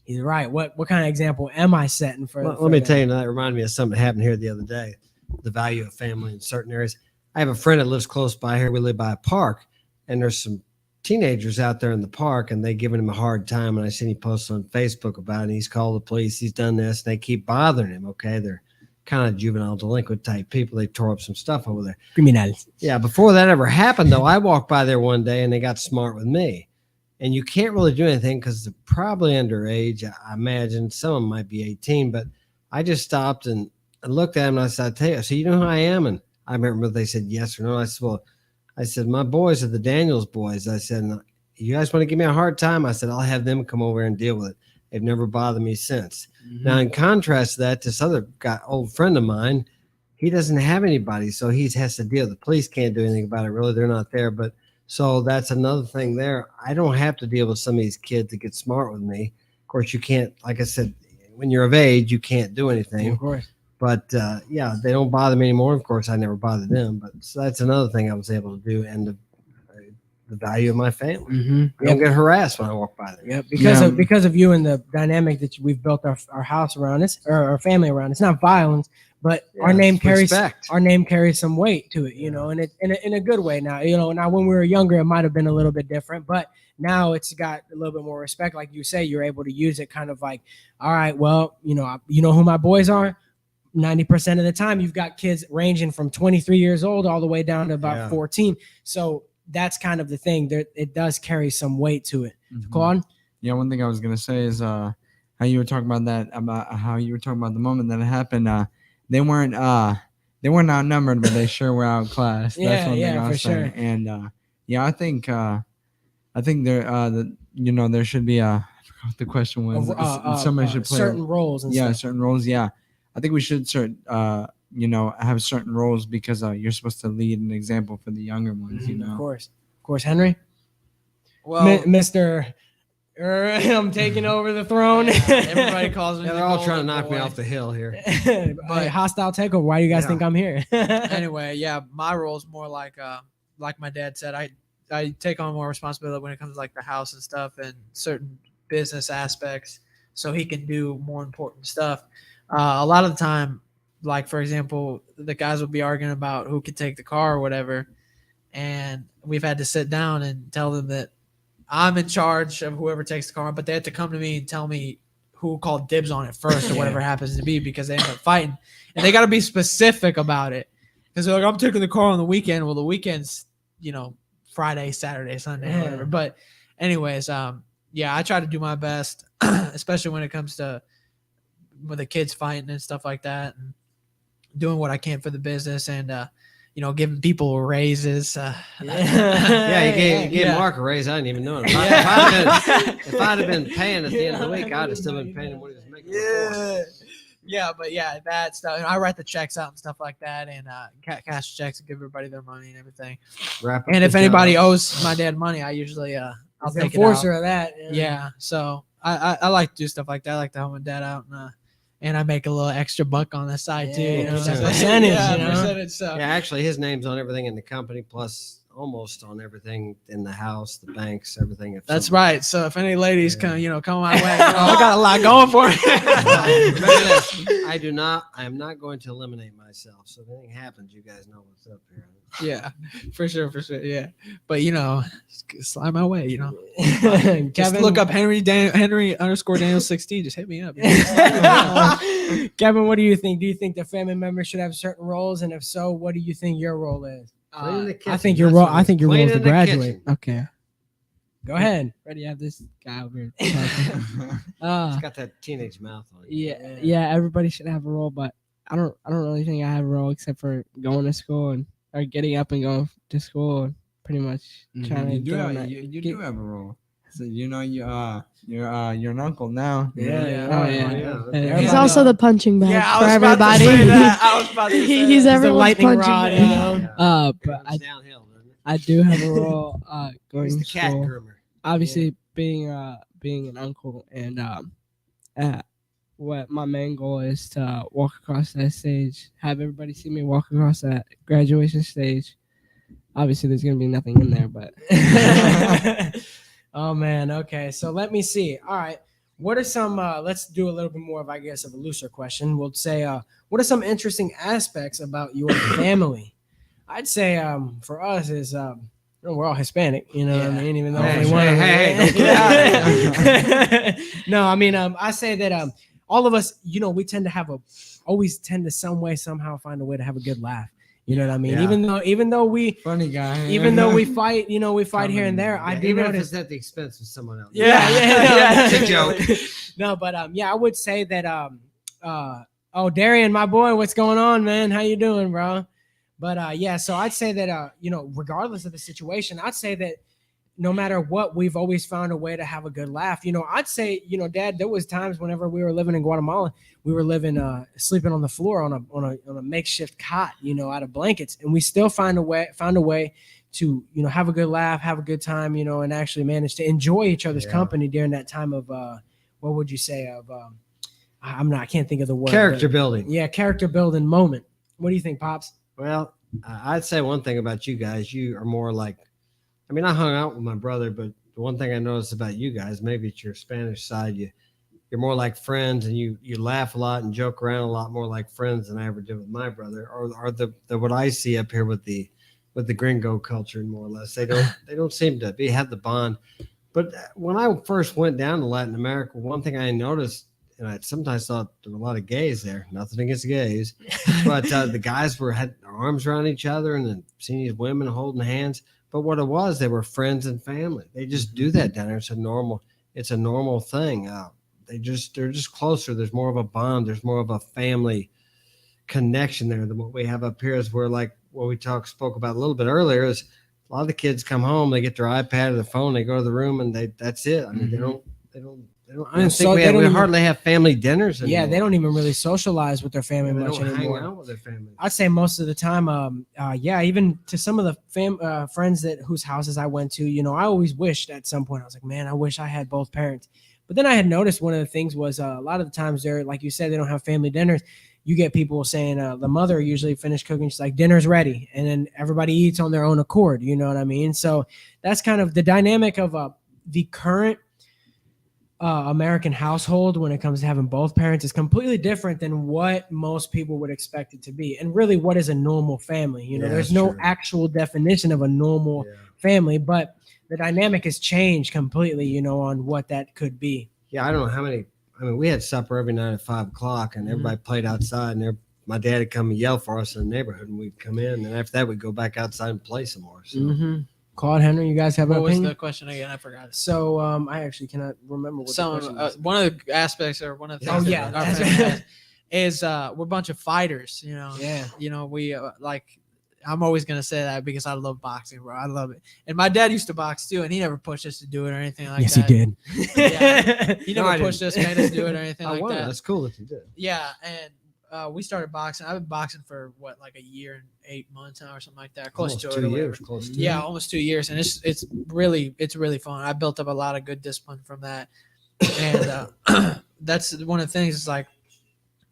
He's right. What kind of example am I setting for? Let me tell you, that reminded me of something that happened here the other day. The value of family in certain areas. I have a friend that lives close by here. We live by a park, and there's some teenagers out there in the park, and they giving him a hard time. And I seen he posts on Facebook about it. And he's called the police. He's done this, and they keep bothering him. Okay, they're kind of juvenile delinquent type people. They tore up some stuff over there. Criminals. Yeah. Before that ever happened, though, I walked by there one day, and they got smart with me. And you can't really do anything because they're probably underage. I imagine some of them might be 18, but I just stopped and looked at them and I said, I tell you, so you know who I am? And I remember they said yes or no. I said, well, I said, my boys are the Daniels boys. I said, you guys want to give me a hard time? I said, I'll have them come over and deal with it. They've never bothered me since. Mhm. Now, in contrast to that, this other guy, old friend of mine, he doesn't have anybody, so he has to deal. The police can't do anything about it, really. They're not there. But so that's another thing there. I don't have to deal with some of these kids that get smart with me. Of course, you can't, like I said, when you're of age, you can't do anything. Of course. But yeah, they don't bother me anymore. Of course, I never bothered them. But so that's another thing I was able to do, and the value of my family. Mm-hmm. I don't get harassed when I walk by there. Yep, Yeah. because of you and the dynamic that we've built our house around. It's or our family around. It's not violence, but Yeah, our name it's carries respect. our name carries some weight to it, you know, and it in a good way. Now, you know, now when we were younger, it might have been a little bit different, but now it's got a little bit more respect. Like you say, you're able to use it kind of like, all right, well, you know who my boys are. 90% of the time, you've got kids ranging from 23 years old all the way down to about Yeah. 14. So that's kind of the thing. There, it does carry some weight to it. Mhm. Claude? Yeah, one thing I was gonna say is how you were talking about how you were talking about the moment that it happened. They weren't outnumbered, but they sure were outclassed. Yeah, That's one thing yeah, I'll for say. sure. And yeah, I think there should be I forgot what the question was. Somebody should play certain roles and stuff. certain roles. Yeah, I think we should have certain roles because you're supposed to lead an example for the younger ones. You Mhm, know. Of course, Henry. Well, Mr. I'm taking over the throne. yeah, everybody calls me. Yeah, the they're all trying to golden knock me boy. off the hill here. But hostile takeover. Why do you guys Yeah. think I'm here? Anyway, yeah, my role is more like my dad said, I take on more responsibility when it comes to like the house and stuff and certain business aspects, so he can do more important stuff. A lot of the time, like for example, the guys will be arguing about who could take the car or whatever, and we've had to sit down and tell them that I'm in charge of whoever takes the car, but they have to come to me and tell me who called dibs on it first or whatever happens to be, because they end up fighting, and they got to be specific about it, because they're like, I'm taking the car on the weekend. Well, the weekend's, Friday, Saturday, Sunday, Yeah. whatever. But anyways, yeah, I try to do my best, especially when it comes to with the kids fighting and stuff like that, and doing what I can for the business, and giving people raises. Yeah, you gave Yeah. Mark a raise. I didn't even know it. If I'd have been paying at the end of the week, I'd have still been paying him what he was making before. Yeah, that stuff. And I write the checks out and stuff like that, and cash checks and give everybody their money and everything. Wrap up And the if anybody job. owes my dad money, I usually I'll He's the take it enforcer out. of that. Yeah, so I like to do stuff like that. I like to help my dad out, and I make a little extra buck on the side too. Yeah, You know what I'm saying? percentage, Yeah, you know? percentage. So Yeah, actually, his name's on everything in the company, plus almost on everything in the house, the banks, everything. If that's something- right. So if any ladies Yeah. come my way, I got a lot going for me. Remember this, I am not going to eliminate myself. So if anything happens, you guys know what's up here. Yeah, for sure. Yeah, but slide my way. Kevin, Just look up Henry _ Daniel 16. Just hit me up. Kevin, what do you think? Do you think the family members should have certain roles, and if so, what do you think your role is? Clean the I kitchen, think your that's role. what it I is. think your role is to Cleaning the graduate. kitchen. Okay. Go ahead. Ready? I have this guy over here. It's got that teenage mouth on it. Yeah. Everybody should have a role, but I don't really think I have a role except for going to school or getting up and going to school and pretty much trying to You do get on have, that. you do have a role. So you're an uncle now. Yeah. Oh, Yeah. yeah. He's Everybody- also the punching bag Yeah, I for was about to everybody. say that. I was about to say He's that. He's the everyone's lightning punching rod, bag. you know? But It goes downhill, doesn't it? I do have a role going He's the to cat school. groomer. Obviously, being an uncle, and what my main goal is to walk across that stage, have everybody see me walk across that graduation stage. Obviously, there's gonna be nothing in there, but Oh man. Okay. So let me see. All right. What are some? Let's do a little bit more of, I guess, of a looser question. We'll say, what are some interesting aspects about your family? I'd say, for us is, we're all Hispanic. You know what I Yeah. mean? Even though Hey, only one of hey, them- hey, No, I mean, I say that all of us, we tend to always tend to somehow find a way to have a good laugh. You know what I mean? Yeah. Even though we Funny guy. we fight, we fight here and there. I do Even if notice. it's at the expense of someone else. Yeah, Yeah, it's a joke. No, but I would say that Darian, my boy, what's going on, man? How you doing, bro? But yeah, so I'd say that regardless of the situation, I'd say that no matter what, we've always found a way to have a good laugh. I'd say, Dad, there was times whenever we were living in Guatemala, we were sleeping on the floor on a makeshift cot, out of blankets, and we still found a way to, have a good laugh, have a good time, and actually manage to enjoy each other's company during that time of, what would you say of, I can't think of the word. Character building. Yeah, character building moment. What do you think, Pops? Well, I'd say one thing about you guys. You are more like, I mean, I hung out with my brother, but the one thing I noticed about you guys, maybe it's your Spanish side, you're more like friends, and you laugh a lot and joke around a lot more like friends than I ever did with my brother, or the what I see up here with the gringo culture, more or less. They don't seem to have the bond. But when I first went down to Latin America, one thing I noticed, and I sometimes thought there were a lot of gays there. Nothing against gays, but the guys had their arms around each other, and then seeing these women holding hands. But what it was, they were friends and family. They just do that down there. It's a normal thing. They're just closer. There's more of a bond. There's more of a family connection there than what we have up here. Is where, like what we spoke about a little bit earlier, is a lot of the kids come home, they get their iPad or their phone, they go to the room, and that's it. I mean, they don't. I don't think we hardly have family dinners anymore. Yeah, they don't even really socialize with their family much anymore. Hang out with their family. I'd say most of the time, even to some of the friends whose houses I went to, I always wished at some point, I was like, man, I wish I had both parents. But then I had noticed one of the things was a lot of the times they're, like you said, they don't have family dinners. You get people saying the mother usually finished cooking. She's like, dinner's ready. And then everybody eats on their own accord. You know what I mean? So that's kind of the dynamic of the current American household when it comes to having both parents is completely different than what most people would expect it to be. And really, what is a normal family? There's no actual definition of a normal family, but the dynamic has changed completely, on what that could be. Yeah, I don't know how many. I mean, we had supper every night at 5:00, and everybody played outside, and my dad would come and yell for us in the neighborhood, and we'd come in, and after that, we'd go back outside and play some more. So. Claude, Henry, you guys have an opinion? What was the question again? I forgot. So I actually cannot remember what the question was. One of the aspects, or one of the things our family has is we're a bunch of fighters. Yeah. We I'm always gonna say that because I love boxing, bro. I love it. And my dad used to box too, and he never pushed us to do it or anything like that. Yes, he did. Yeah, he never pushed us, made us do it or anything like that. That's cool that you did. Yeah, and we started boxing. I've been boxing for like a year and 8 months now or something like that. Close to 2 years. Close to yeah, almost 2 years, and it's really fun. I built up a lot of good discipline from that, and that's one of the things. It's like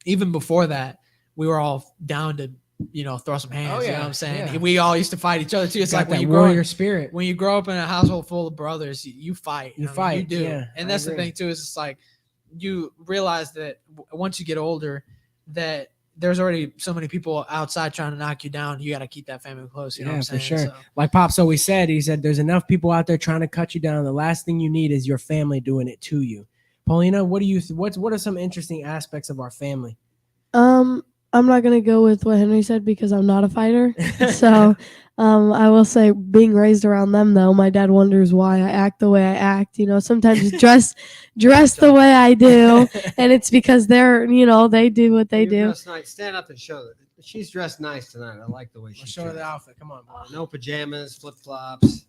even before that, we were all down to throw some hands. Oh, yeah. You know what I'm saying? Yeah. We all used to fight each other too. It's like when you warrior spirit. When you grow up in a household full of brothers, you fight. You fight. You do. Yeah, and that's the thing too. Is it's like you realize that once you get older, that there's already so many people outside trying to knock you down. You got to keep that family close. You know what I'm saying? For sure. So, like Pops always said, he said, there's enough people out there trying to cut you down. The last thing you need is your family doing it to you. Paulina, what are some interesting aspects of our family? I'm not going to go with what Henry said because I'm not a fighter. So I will say being raised around them, though, my dad wonders why I act the way I act. Sometimes dress the way I do. And it's because they're, they do what they do. Nice. Stand up and show that. She's dressed nice tonight. I like the way she's show her the outfit. Come on, boy. No pajamas, flip-flops.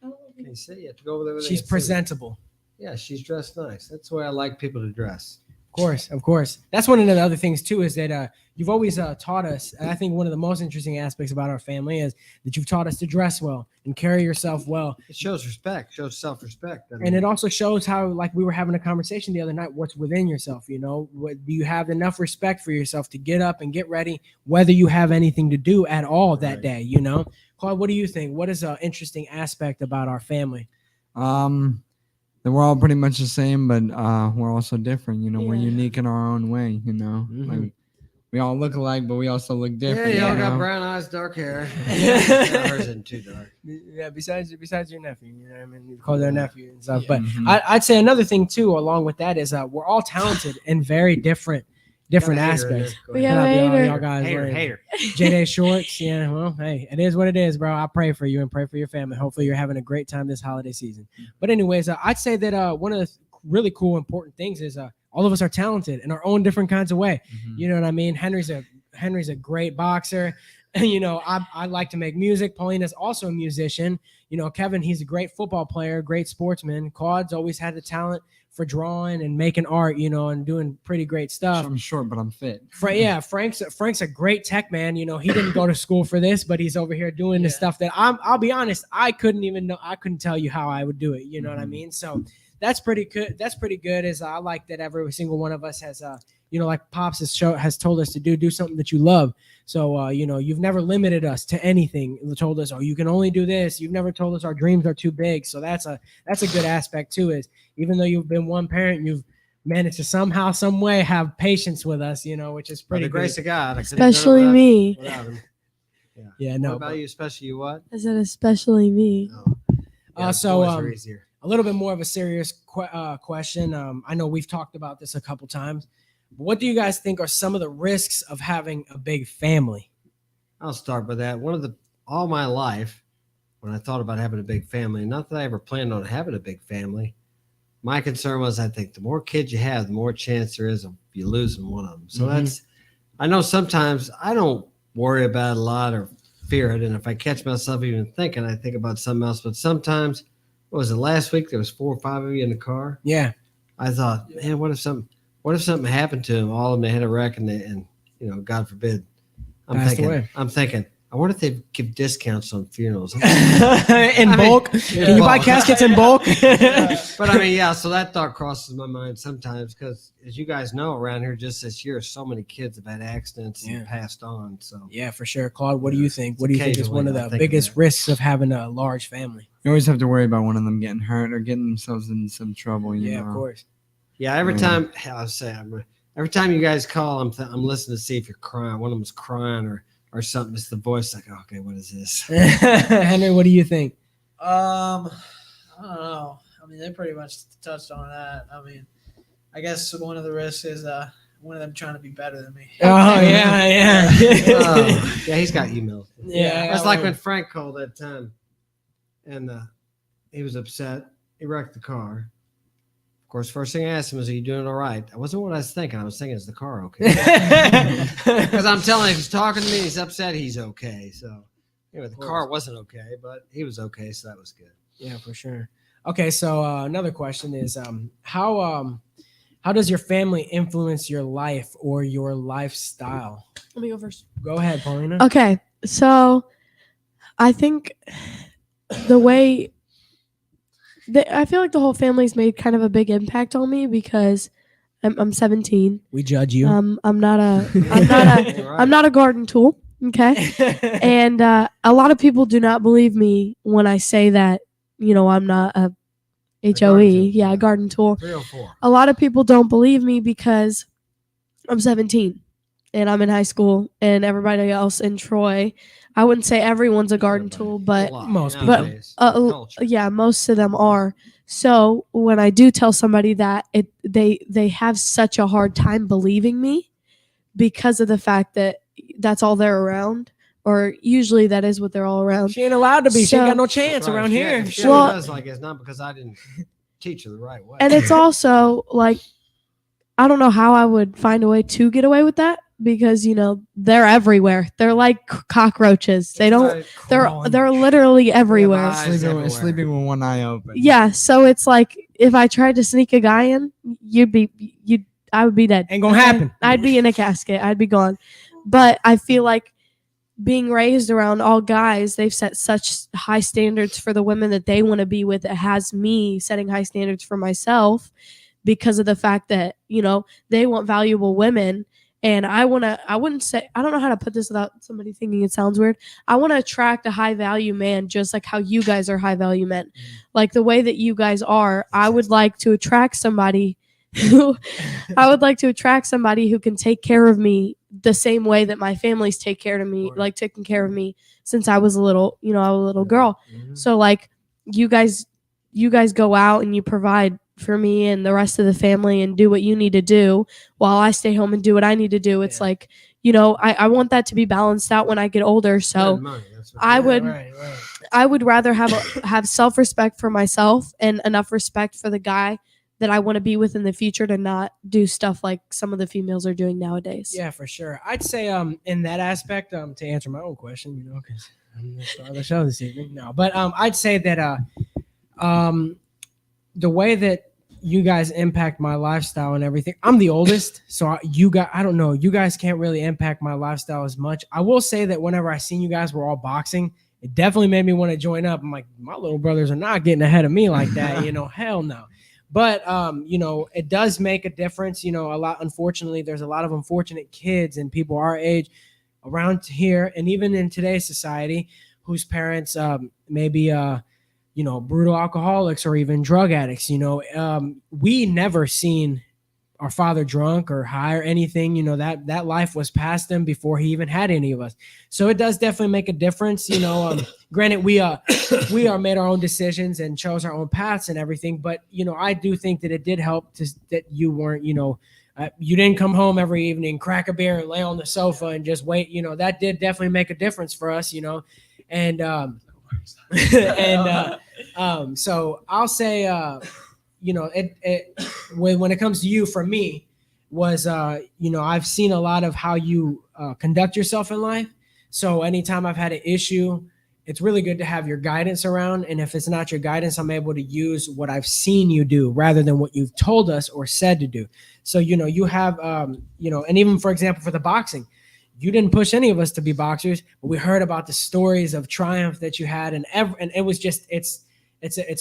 Can you see? You have to go over there. She's presentable. Yeah, she's dressed nice. That's the way I like people to dress. Of course. That's one of the other things too, is that you've always taught us, and I think one of the most interesting aspects about our family is that you've taught us to dress well and carry yourself well. It shows respect, shows self-respect. And it also shows how, like we were having a conversation the other night, what's within yourself, do you have enough respect for yourself to get up and get ready, whether you have anything to do at all that day, Claude, what do you think? What is an interesting aspect about our family? That we're all pretty much the same, but we're also different. We're unique in our own way. Like we all look alike, but we also look different. Yeah, y'all got brown eyes, dark hair. Hers isn't too dark. Yeah, besides your nephew, I mean, you call their nephew and stuff. Yeah. But I'd say another thing too, along with that, is we're all talented in very different aspects. We have a hater. Y'all guys Hater. J-Day shorts. Yeah, well, hey, it is what it is, bro. I pray for you and pray for your family. Hopefully you're having a great time this holiday season. But anyways, I'd say that one of the really cool, important things is all of us are talented in our own different kinds of way. You know what I mean? Henry's a great boxer. I like to make music. Paulina's also a musician. Kevin, he's a great football player, great sportsman. Claude's always had the talent for drawing and making art, and doing pretty great stuff. I'm short, but I'm fit. Frank's a great tech man. He didn't go to school for this, but he's over here doing the stuff that I'll be honest, I couldn't tell you how I would do it. You know what I mean? So that's pretty good. That's pretty good. Is I like that every single one of us has like Pops has told us to do something that you love. So, you've never limited us to anything. You told us, you can only do this. You've never told us our dreams are too big. So that's a good aspect too, is even though you've been one parent, you've managed to somehow, some way have patience with us, which is By pretty the grace good. of God. I couldn't have done it Especially me. without him. Yeah, What no. about you? Especially you what? I said especially me. Yeah, So, boys are easier. a little bit more of a serious question. I know we've talked about this a couple times. But what do you guys think are some of the risks of having a big family? I'll start with that. All my life, when I thought about having a big family, not that I ever planned on having a big family, my concern was I think the more kids you have, the more chance there is of you losing one of them. So I know sometimes I don't worry about it a lot or fear it. And if I catch myself even thinking, I think about something else. But sometimes, what was it, last week there was 4 or 5 of you in the car? Yeah. I thought, man, what if something happened to them? All of them had a wreck and God forbid. I'm thinking, I wonder if they give discounts on funerals. In bulk? Can you buy caskets in bulk? But so that thought crosses my mind sometimes because, as you guys know, around here just this year, so many kids have had accidents and passed on. So yeah, for sure. Claude, what do you think? What do you think is one of the Occasionally, I think biggest of risks of having a large family? You always have to worry about one of them getting hurt or getting themselves in some trouble. You know? Of course. yeah, every time every time you guys call, I'm listening to see if you're crying. One of them's crying or something. It's the voice like, okay, what is this? Henry, what do you think? I don't know. They pretty much touched on that. I guess one of the risks is one of them trying to be better than me. Oh yeah. Yeah, he's got emails. Yeah, It's like when Frank called that time, and he was upset. He wrecked the car. Of course, first thing I asked him is, "Are you doing all right?" That wasn't what I was thinking. I was thinking, "Is the car okay?" Because I'm telling him, he's talking to me. He's upset. He's okay. So anyway, the car wasn't okay, but he was okay. So that was good. Yeah, for sure. Okay, so another question is, how does your family influence your life or your lifestyle? Let me go first. Go ahead, Paulina. Okay, so I think the way I feel like the whole family's made kind of a big impact on me because I'm 17. We judge you. I'm not a garden tool. Okay, and a lot of people do not believe me when I say that. I'm not a HOE. A garden tool. 304. A lot of people don't believe me because I'm 17 and I'm in high school, and everybody else in Troy, I wouldn't say everyone's a garden tool, but most people. most of them are. So when I do tell somebody that, they have such a hard time believing me because of the fact that that's all they're around, or usually that is what they're all around. She ain't allowed to be. She ain't got no chance Right. around here. She does like it's not because I didn't teach her the right way. And it's also like, I don't know how I would find a way to get away with that because they're everywhere. They're like cockroaches. They don't. They're literally everywhere. Sleeping with one eye open. Yeah. So it's like if I tried to sneak a guy in, I would be dead. Ain't gonna happen. I'd be in a casket. I'd be gone. But I feel like being raised around all guys, they've set such high standards for the women that they want to be with. It has me setting high standards for myself because of the fact that, they want valuable women. And I don't know how to put this without somebody thinking it sounds weird. I want to attract a high value man, just like how you guys are high value men. Like the way that you guys are, I would like to attract somebody who can take care of me the same way that my family's taken care of me since I was a little girl. Mhm. So like you guys go out and you provide for me and the rest of the family and do what you need to do while I stay home and do what I need to do. It's like, I want that to be balanced out when I get older. So Money, that's what I you would, Right. I would rather have self-respect for myself and enough respect for the guy that I want to be with in the future to not do stuff like some of the females are doing nowadays. Yeah, for sure. I'd say in that aspect, to answer my own question, because I'm the star of the show this evening. No, but I'd say that the way that you guys impact my lifestyle and everything. I'm the oldest, so I don't know. You guys can't really impact my lifestyle as much. I will say that whenever I seen you guys were all boxing, it definitely made me want to join up. I'm like, my little brothers are not getting ahead of me like that. Hell no. But it does make a difference. A lot. Unfortunately, there's a lot of unfortunate kids and people our age around here, and even in today's society, whose parents maybe brutal alcoholics or even drug addicts. We never seen our father drunk or high or anything. That life was past him before he even had any of us. So it does definitely make a difference. Granted, we are made our own decisions and chose our own paths and everything. But I do think that it did help that you weren't. You didn't come home every evening, crack a beer, and lay on the sofa and just wait. That did definitely make a difference for us. And so I'll say, when it comes to you, for me, was I've seen a lot of how you conduct yourself in life. So anytime I've had an issue, it's really good to have your guidance around. And if it's not your guidance, I'm able to use what I've seen you do rather than what you've told us or said to do. So you have and even, for example, for the boxing, you didn't push any of us to be boxers, but we heard about the stories of triumph that you had, and it was just it's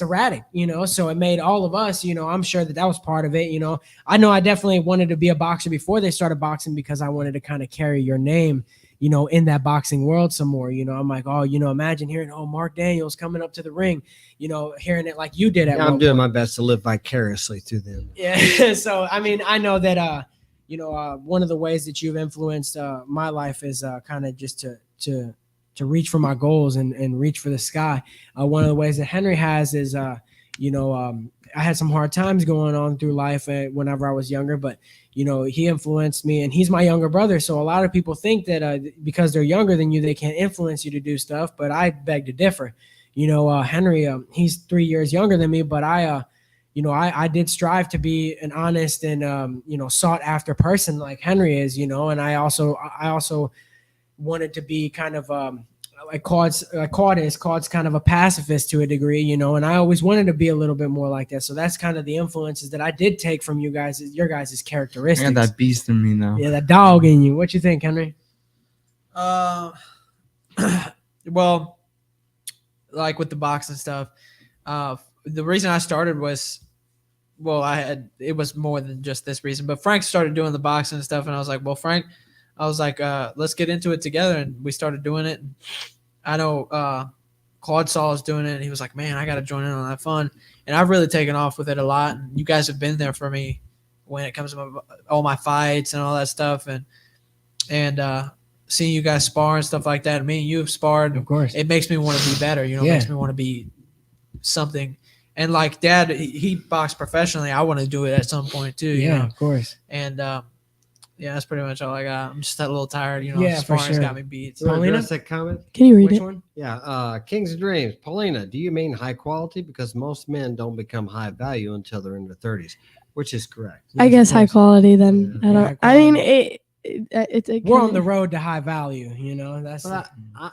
erratic, So it made all of us, I'm sure that was part of it, I know I definitely wanted to be a boxer before they started boxing because I wanted to kind of carry your name, in that boxing world some more. I'm like, oh, imagine hearing, oh, Mark Daniels coming up to the ring, hearing it like you did at I'm doing my best to live vicariously through them. Yeah. So I mean, I know that one of the ways that you've influenced my life is kind of just to reach for my goals and reach for the sky. One of the ways that Henry has is, I had some hard times going on through life whenever I was younger, but, he influenced me, and he's my younger brother. So a lot of people think that because they're younger than you, they can't influence you to do stuff, but I beg to differ. Henry, he's 3 years younger than me, but I did strive to be an honest and, sought after person like Henry is, and I also wanted to be kind of like Claude's kind of a pacifist to a degree, and I always wanted to be a little bit more like that. So that's kind of the influences that I did take from your guys' characteristics. I got that beast in me though. Yeah, that dog in you. What you think, Henry? Well, like with the boxing stuff, the reason I started was, it was more than just this reason, but Frank started doing the boxing and stuff. And I was like, well, Frank, let's get into it together. And we started doing it. And I know, Claude saw us doing it and he was like, man, I got to join in on that fun. And I've really taken off with it a lot. And you guys have been there for me when it comes to all my fights and all that stuff. And seeing you guys spar and stuff like that. And me and you have sparred. Of course. It makes me want to be better. It makes me want to be something. And like Dad, he boxed professionally. I want to do it at some point too. Yeah, of course. And that's pretty much all I got. I'm just a little tired. For sparring's sure. got me beat. So Paulina? address that comment? Can you read Which it? one? Yeah, Kings of Dreams. Paulina, do you mean high quality? Because most men don't become high value until they're in their 30s, which is correct. I Yes, guess of high course. quality then. Yeah. I don't. High I mean, quality. it We're on kinda- the road to high value. That's But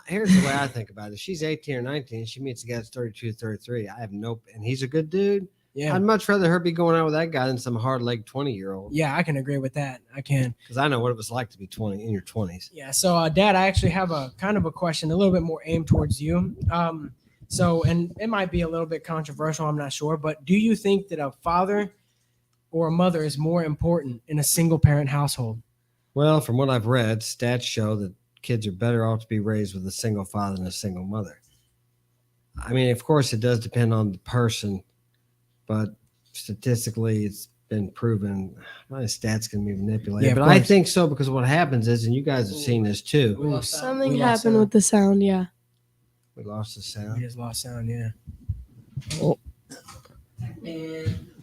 here's the way I think about it. She's 18 or 19. She meets a guy that's 32, 33. I have and he's a good dude. yeah. I'd much rather her be going out with that guy than some hard-legged 20-year-old. Yeah, I can agree with that. I can. Because I know what it was like to be 20 in your 20s. Yeah. So, Dad, I actually have a kind of a question, a little bit more aimed towards you. So, and it might be a little bit controversial, I'm not sure, but do you think that a father or a mother is more important in a single-parent household? Well, from what I've read, stats show that kids are better off to be raised with a single father than a single mother. I mean, of course, it does depend on the person, but statistically, it's been proven. My stats can be manipulated, Yeah, of but I course. think so because what happens is, and you guys have seen this too. Ooh, Something we lost happened sound. with the sound. Yeah. We lost the We sound. just lost sound. Yeah. Oh.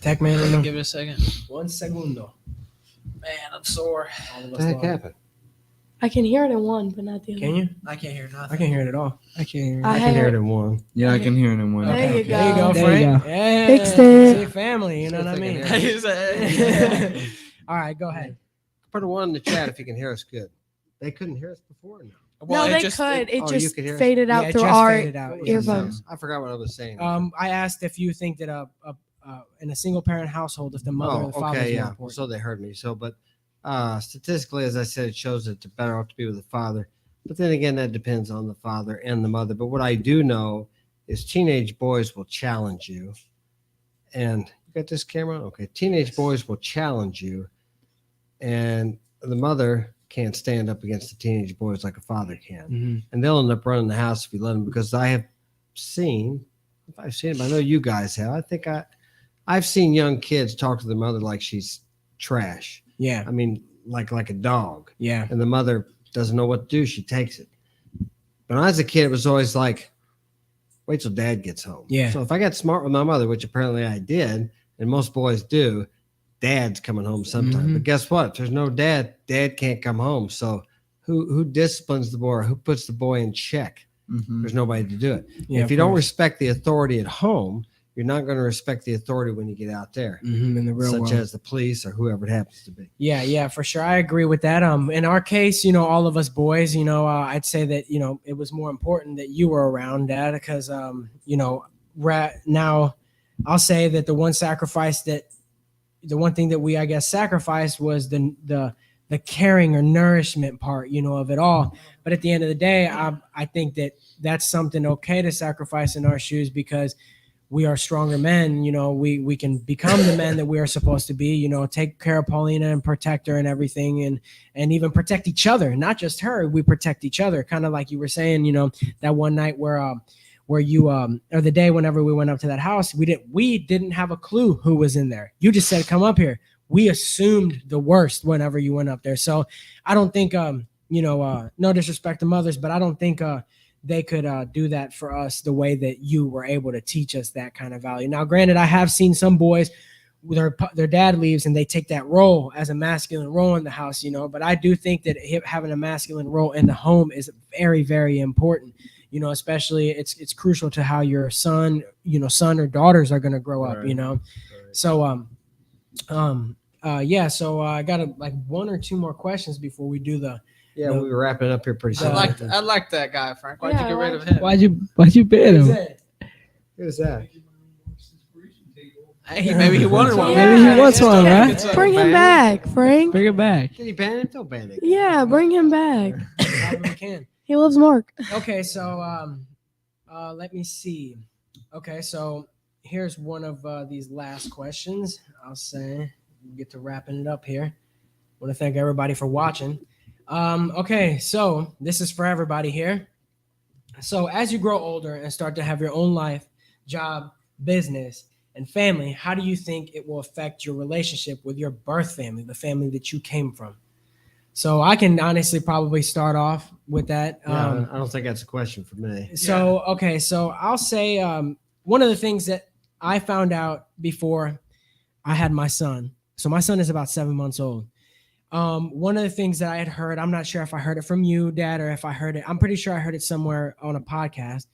Tech man, Give it a second. 1 segundo. Man, I'm sore. All of What us the heck lost. happened? I can hear it in one, but not the other. Can you? I can't hear nothing. I can't hear it at all. I can't hear. I I can hear it in one. Yeah, I can hear it in one. There you There you go, go. There you Frank. go. Yeah. Fixed it. See, family, you know what I See if mean? they can hear He said- All right, go ahead. Put a one in the chat if you can hear us good. They couldn't hear us before. No. Well, no, it they just- could. It oh, you just could hear us? faded out Yeah, it through just our faded out. What was Yeah. the sound? earphones. I forgot what I was saying. I asked if you think that in a single parent household, if the mother or the father is more important. So they heard me. So, but statistically, as I said, it shows that it's better off to be with the father. But then again, that depends on the father and the mother. But what I do know is teenage boys will challenge you. And you got this camera? Okay. Teenage boys will challenge you. And the mother can't stand up against the teenage boys like a father can. Mhm. And they'll end up running the house if you let them, because I have seen, if I've seen them, I know you guys have. I think I've seen young kids talk to their mother like she's trash. Yeah, I mean, like a dog. yeah, And the mother doesn't know what to do. She takes it. But when I was a kid, it was always like, wait till dad gets home. Yeah. So if I got smart with my mother, which apparently I did, and most boys do, dad's coming home sometime. Mhm. But guess what? If there's no dad, dad can't come home. So who disciplines the boy, or who puts the boy in check? Mhm. There's nobody to do it. yeah. If you don't respect the authority at home, you're not going to respect the authority when you get out there, in the real such world, as the police or whoever it happens to be. yeah, for sure, I agree with that. In our case, all of us boys, I'd say that it was more important that you were around, Dad, because now I'll say that the one thing that we, I guess, sacrificed was the caring or nourishment part, of it all. But at the end of the day, I think that that's something okay to sacrifice in our shoes, because we are stronger men. We can become the men that we are supposed to be, take care of Paulina and protect her and everything, and even protect each other, not just her. We protect each other, kind of like you were saying, that one night where you or the day whenever we went up to that house, we didn't have a clue who was in there. You just said, come up here. We assumed the worst whenever you went up there. So I don't think no disrespect to mothers, but I don't think they could do that for us the way that you were able to teach us that kind of value. Now, granted, I have seen some boys, their dad leaves and they take that role as a masculine role in the house, but I do think that having a masculine role in the home is very, very important. Especially it's crucial to how your son or daughters are going to grow up, Right. So, so I got like one or two more questions before we do the. Yeah, we were wrapping it up here pretty I soon. like that guy, Frank. Why'd Yeah, you get I rid like of him? Why'd you ban him? Who's that? Hey, maybe he wanted one. Maybe he wants one, right? Bring him back, Frank. Bring it back. Did he ban him? Don't ban him. Yeah, bring him back. However we can. He loves Mark. Okay, so let me see. Okay, so here's one of these last questions. I'll say we get to wrapping it up here. I want to thank everybody for watching. Okay, so this is for everybody here. So as you grow older and start to have your own life, job, business, and family, how do you think it will affect your relationship with your birth family, the family that you came from? So I can honestly probably start off with that. Yeah, I don't think that's a question for me. So, okay, so I'll say one of the things that I found out before I had my son. So my son is about 7 months old. One of the things that I had heard, I'm not sure if I heard it from you, Dad, or if I heard it. I'm pretty sure I heard it somewhere on a podcast.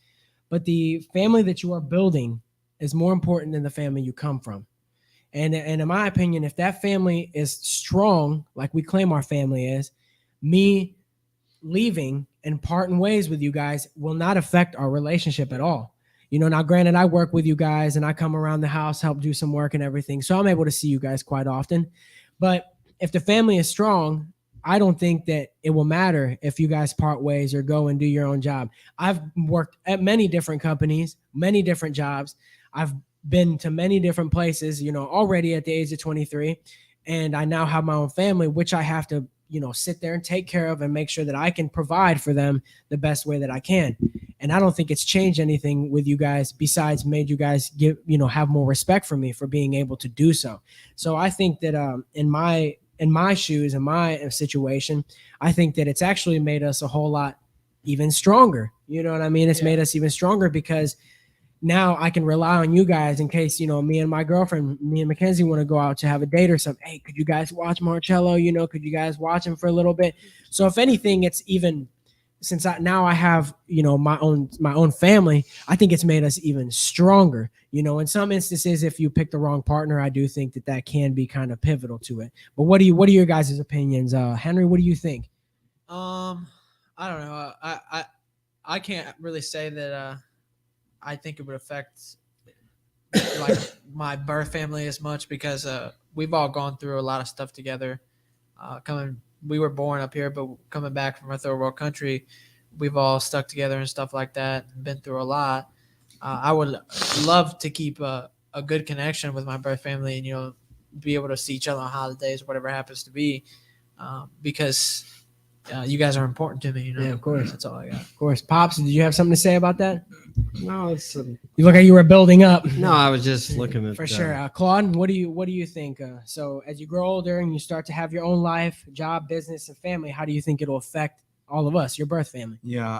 But the family that you are building is more important than the family you come from. And in my opinion, if that family is strong, like we claim our family is, me leaving and parting ways with you guys will not affect our relationship at all. Now granted, I work with you guys and I come around the house, help do some work and everything. So I'm able to see you guys quite often. But if the family is strong, I don't think that it will matter if you guys part ways or go and do your own job. I've worked at many different companies, many different jobs. I've been to many different places, already at the age of 23. And I now have my own family, which I have to, sit there and take care of and make sure that I can provide for them the best way that I can. And I don't think it's changed anything with you guys besides made you guys have more respect for me for being able to do so. So I think that in my shoes, in my situation, I think that it's actually made us a whole lot even stronger. You know what I mean? It's made us even stronger because now I can rely on you guys in case, me and my girlfriend, me and Mackenzie want to go out to have a date or something. Hey, could you guys watch Marcello? Could you guys watch him for a little bit? So if anything, it's even since I have, my own family, I think it's made us even stronger. In some instances, if you pick the wrong partner, I do think that can be kind of pivotal to it. But what are your guys' opinions? Henry, what do you think? I don't know. I can't really say that I think it would affect like my birth family as much because we've all gone through a lot of stuff together. We were born up here, but coming back from a third world country, we've all stuck together and stuff like that and been through a lot. I would love to keep a good connection with my birth family and, be able to see each other on holidays, whatever happens to be, because you guys are important to me. Yeah, of course. That's all I got. Of course. Pops, did you have something to say about that? No, it's You look like you were building up. no. I was just looking at For sure. Claude, what do you think? So as you grow older and you start to have your own life, job, business, and family, how do you think it'll affect all of us, your birth family? Yeah.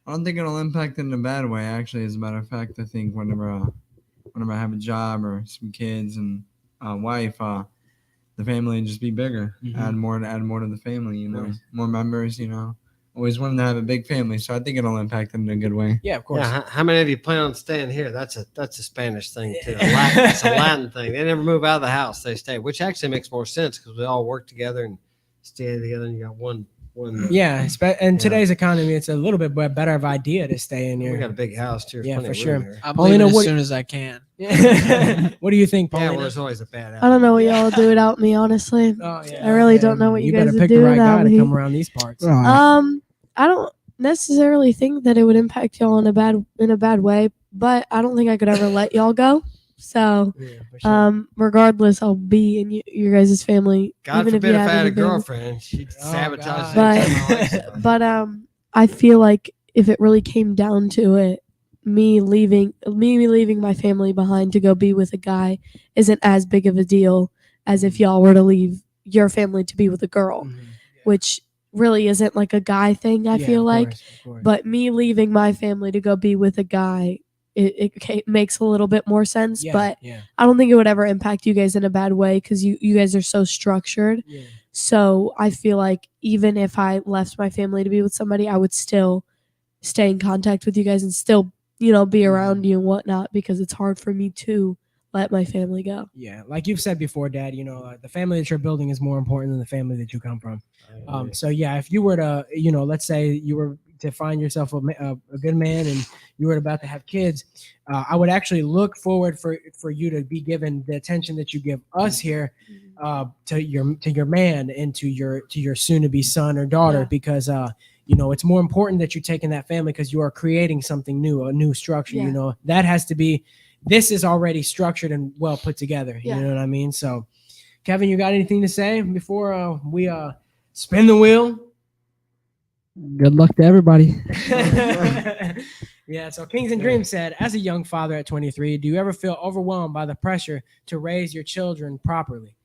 I don't think it'll impact in a bad way. Actually, as a matter of fact, I think whenever I have a job or some kids and a wife, the family will just be bigger. Mhm. Add more to the family. Course. More members. Always wanted to have a big family, so I think it'll impact them in a good way. Yeah, of course. Yeah, how many of you plan on staying here? That's a Spanish thing too. It's a Latin thing. They never move out of the house; they stay, which actually makes more sense because we all work together and stay together. And you got one. Yeah, in today's economy, it's a little bit better of idea to stay in We here. got a big house too. Yeah, Plenty for of sure. room here. I'm Paulina, leaving as what- soon as I can. What do you think, Yeah, Paulina? well, there's always a bad. I don't know what y'all do without me, honestly. Oh, yeah. I really don't know what you guys better would pick do the right without guy me. to come around these parts. I don't necessarily think that it would impact y'all in a bad way, but I don't think I could ever let y'all go. So, Yeah, for sure. regardless, I'll be in you guys' family. God even forbid you if I have had a anything. girlfriend, she'd Oh, sabotage God. it. But I feel like if it really came down to it, me leaving my family behind to go be with a guy isn't as big of a deal as if y'all were to leave your family to be with a girl, Mhm. which really isn't like a guy thing. I Yeah, feel of like, course, of course. but me leaving my family to go be with a guy, it makes a little bit more sense. yeah, But yeah, I don't think it would ever impact you guys in a bad way because you guys are so structured. yeah. So I feel like even if I left my family to be with somebody, I would still stay in contact with you guys and still, be around you and whatnot because it's hard for me to let my family go. Yeah, like you've said before, Dad, the family that you're building is more important than the family that you come from. So yeah, if you were to, let's say you were to find yourself a good man and you were about to have kids, I would actually look forward for you to be given the attention that you give us here to your man and to your soon to be son or daughter, Yeah. because it's more important that you're taking that family because you are creating something new, a new structure. Yeah. That has to be. This is already structured and well put together. Yeah. You know what I mean? So, Kevin, you got anything to say before we spin the wheel? Good luck to everybody. Yeah. So Kings and Dreams said, as a young father at 23, do you ever feel overwhelmed by the pressure to raise your children properly?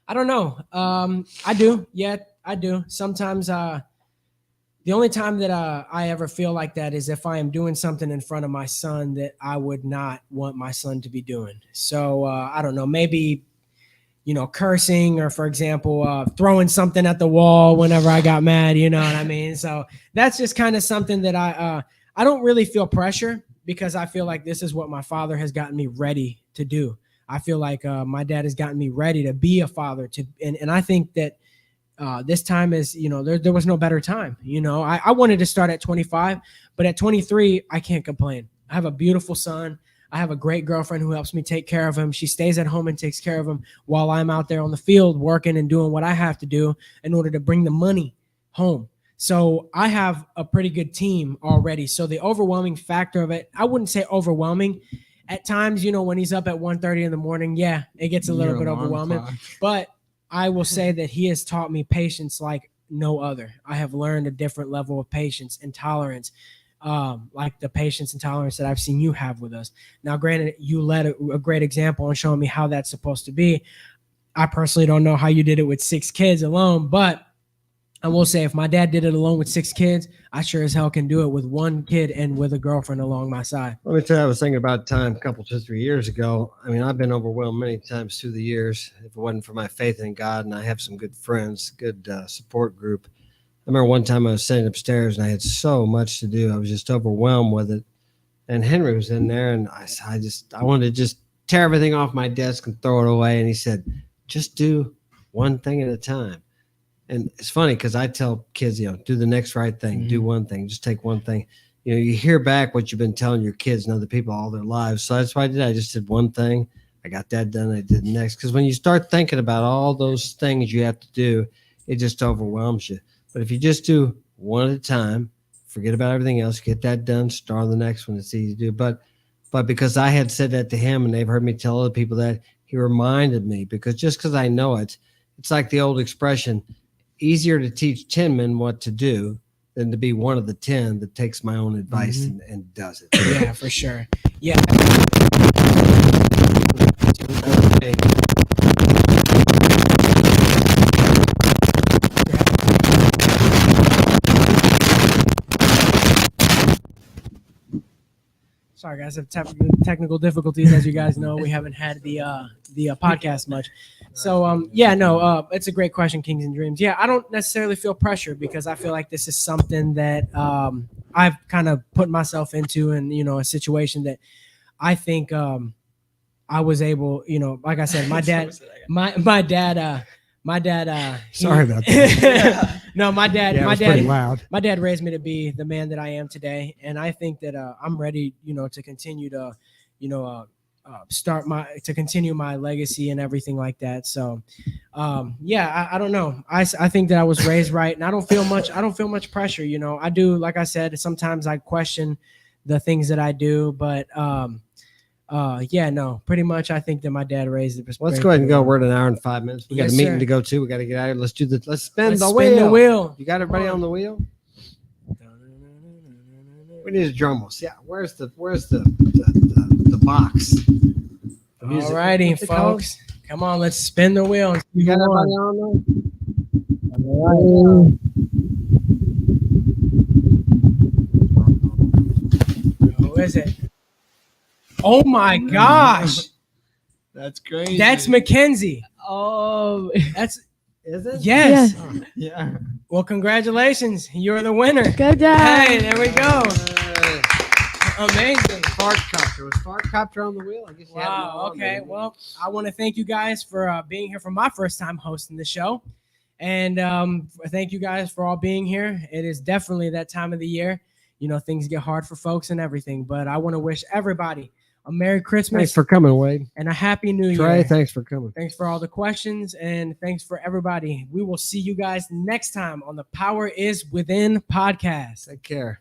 I don't know. I do. Yeah, I do. Sometimes the only time that I ever feel like that is if I am doing something in front of my son that I would not want my son to be doing. So I don't know, maybe, cursing or, for example, throwing something at the wall whenever I got mad, you know what I mean? So that's just kind of something that I don't really feel pressure because I feel like this is what my father has gotten me ready to do. I feel like my dad has gotten me ready to be a father and I think that this time is, there was no better time. I wanted to start at 25, but at 23, I can't complain. I have a beautiful son. I have a great girlfriend who helps me take care of him. She stays at home and takes care of him while I'm out there on the field working and doing what I have to do in order to bring the money home. So I have a pretty good team already. So the overwhelming factor of it, I wouldn't say overwhelming. At times, when he's up at 1:30 in the morning, yeah, it gets a little bit overwhelming. But I will say that he has taught me patience like no other. I have learned a different level of patience and tolerance, like the patience and tolerance that I've seen you have with us. Now, granted, you led a great example on showing me how that's supposed to be. I personally don't know how you did it with 6 kids alone, but I will say, if my dad did it alone with 6 kids, I sure as hell can do it with 1 kid and with a girlfriend along my side. Let me tell you, I was thinking about a time a couple, 2, 3 years ago. I mean, I've been overwhelmed many times through the years. If it wasn't for my faith in God, and I have some good friends, good support group. I remember one time I was sitting upstairs and I had so much to do. I was just overwhelmed with it. And Henry was in there, and I wanted to just tear everything off my desk and throw it away. And he said, just do one thing at a time. And it's funny because I tell kids, do the next right thing, do one thing, just take one thing. You hear back what you've been telling your kids and other people all their lives. So that's what I did. I just did one thing. I got that done. I did the next. Because when you start thinking about all those things you have to do, it just overwhelms you. But if you just do one at a time, forget about everything else, get that done, start on the next one. It's easy to do. But because I had said that to him and they've heard me tell other people that, he reminded me, because just because I know it, it's like the old expression, easier to teach 10 men what to do than to be one of the 10 that takes my own advice and does it. Yeah, for sure. Yeah. Sorry, guys, I have technical difficulties. As you guys know, we haven't had the podcast much. So, it's a great question, Kings and Dreams. Yeah, I don't necessarily feel pressure because I feel like this is something that I've kind of put myself into, and a situation that I think I was able. Like I said, my dad. Sorry about that. No, my dad. Yeah, my it was pretty dad. loud. My dad raised me to be the man that I am today, and I think that I'm ready, to continue to, continue my legacy and everything like that. So, I don't know. I think that I was raised right, and I don't feel much pressure. I do, like I said, sometimes I question the things that I do, but pretty much I think that my dad raised it. Let's go ahead and go. We're at an hour and 5 minutes. We got Yes, a meeting sir. to go to. We got to get out of here. Let's spin Let's the spin wheel. the wheel. You got everybody on the wheel? We need a drum roll. Yeah, where's the box? The music. All righty, What's it called? folks. Come on, let's spin the wheel. You got everybody on. on Who is it? Oh my gosh. That's crazy. That's Mackenzie. Oh, That's Is it? yes. Yeah. Well, congratulations. You're the winner. Good job. Hey, there we go. Amazing. Fartcopter. Was Fartcopter on the wheel? I guess you had it Wow. on Okay. there. Well, I want to thank you guys for being here for my first time hosting the show. And thank you guys for all being here. It is definitely that time of the year. Things get hard for folks and everything. But I want to wish everybody a Merry Christmas Thanks for coming, Wade. and a Happy New Trey, Year. thanks for coming. Thanks for all the questions, and thanks for everybody. We will see you guys next time on the Power is Within podcast. Take care.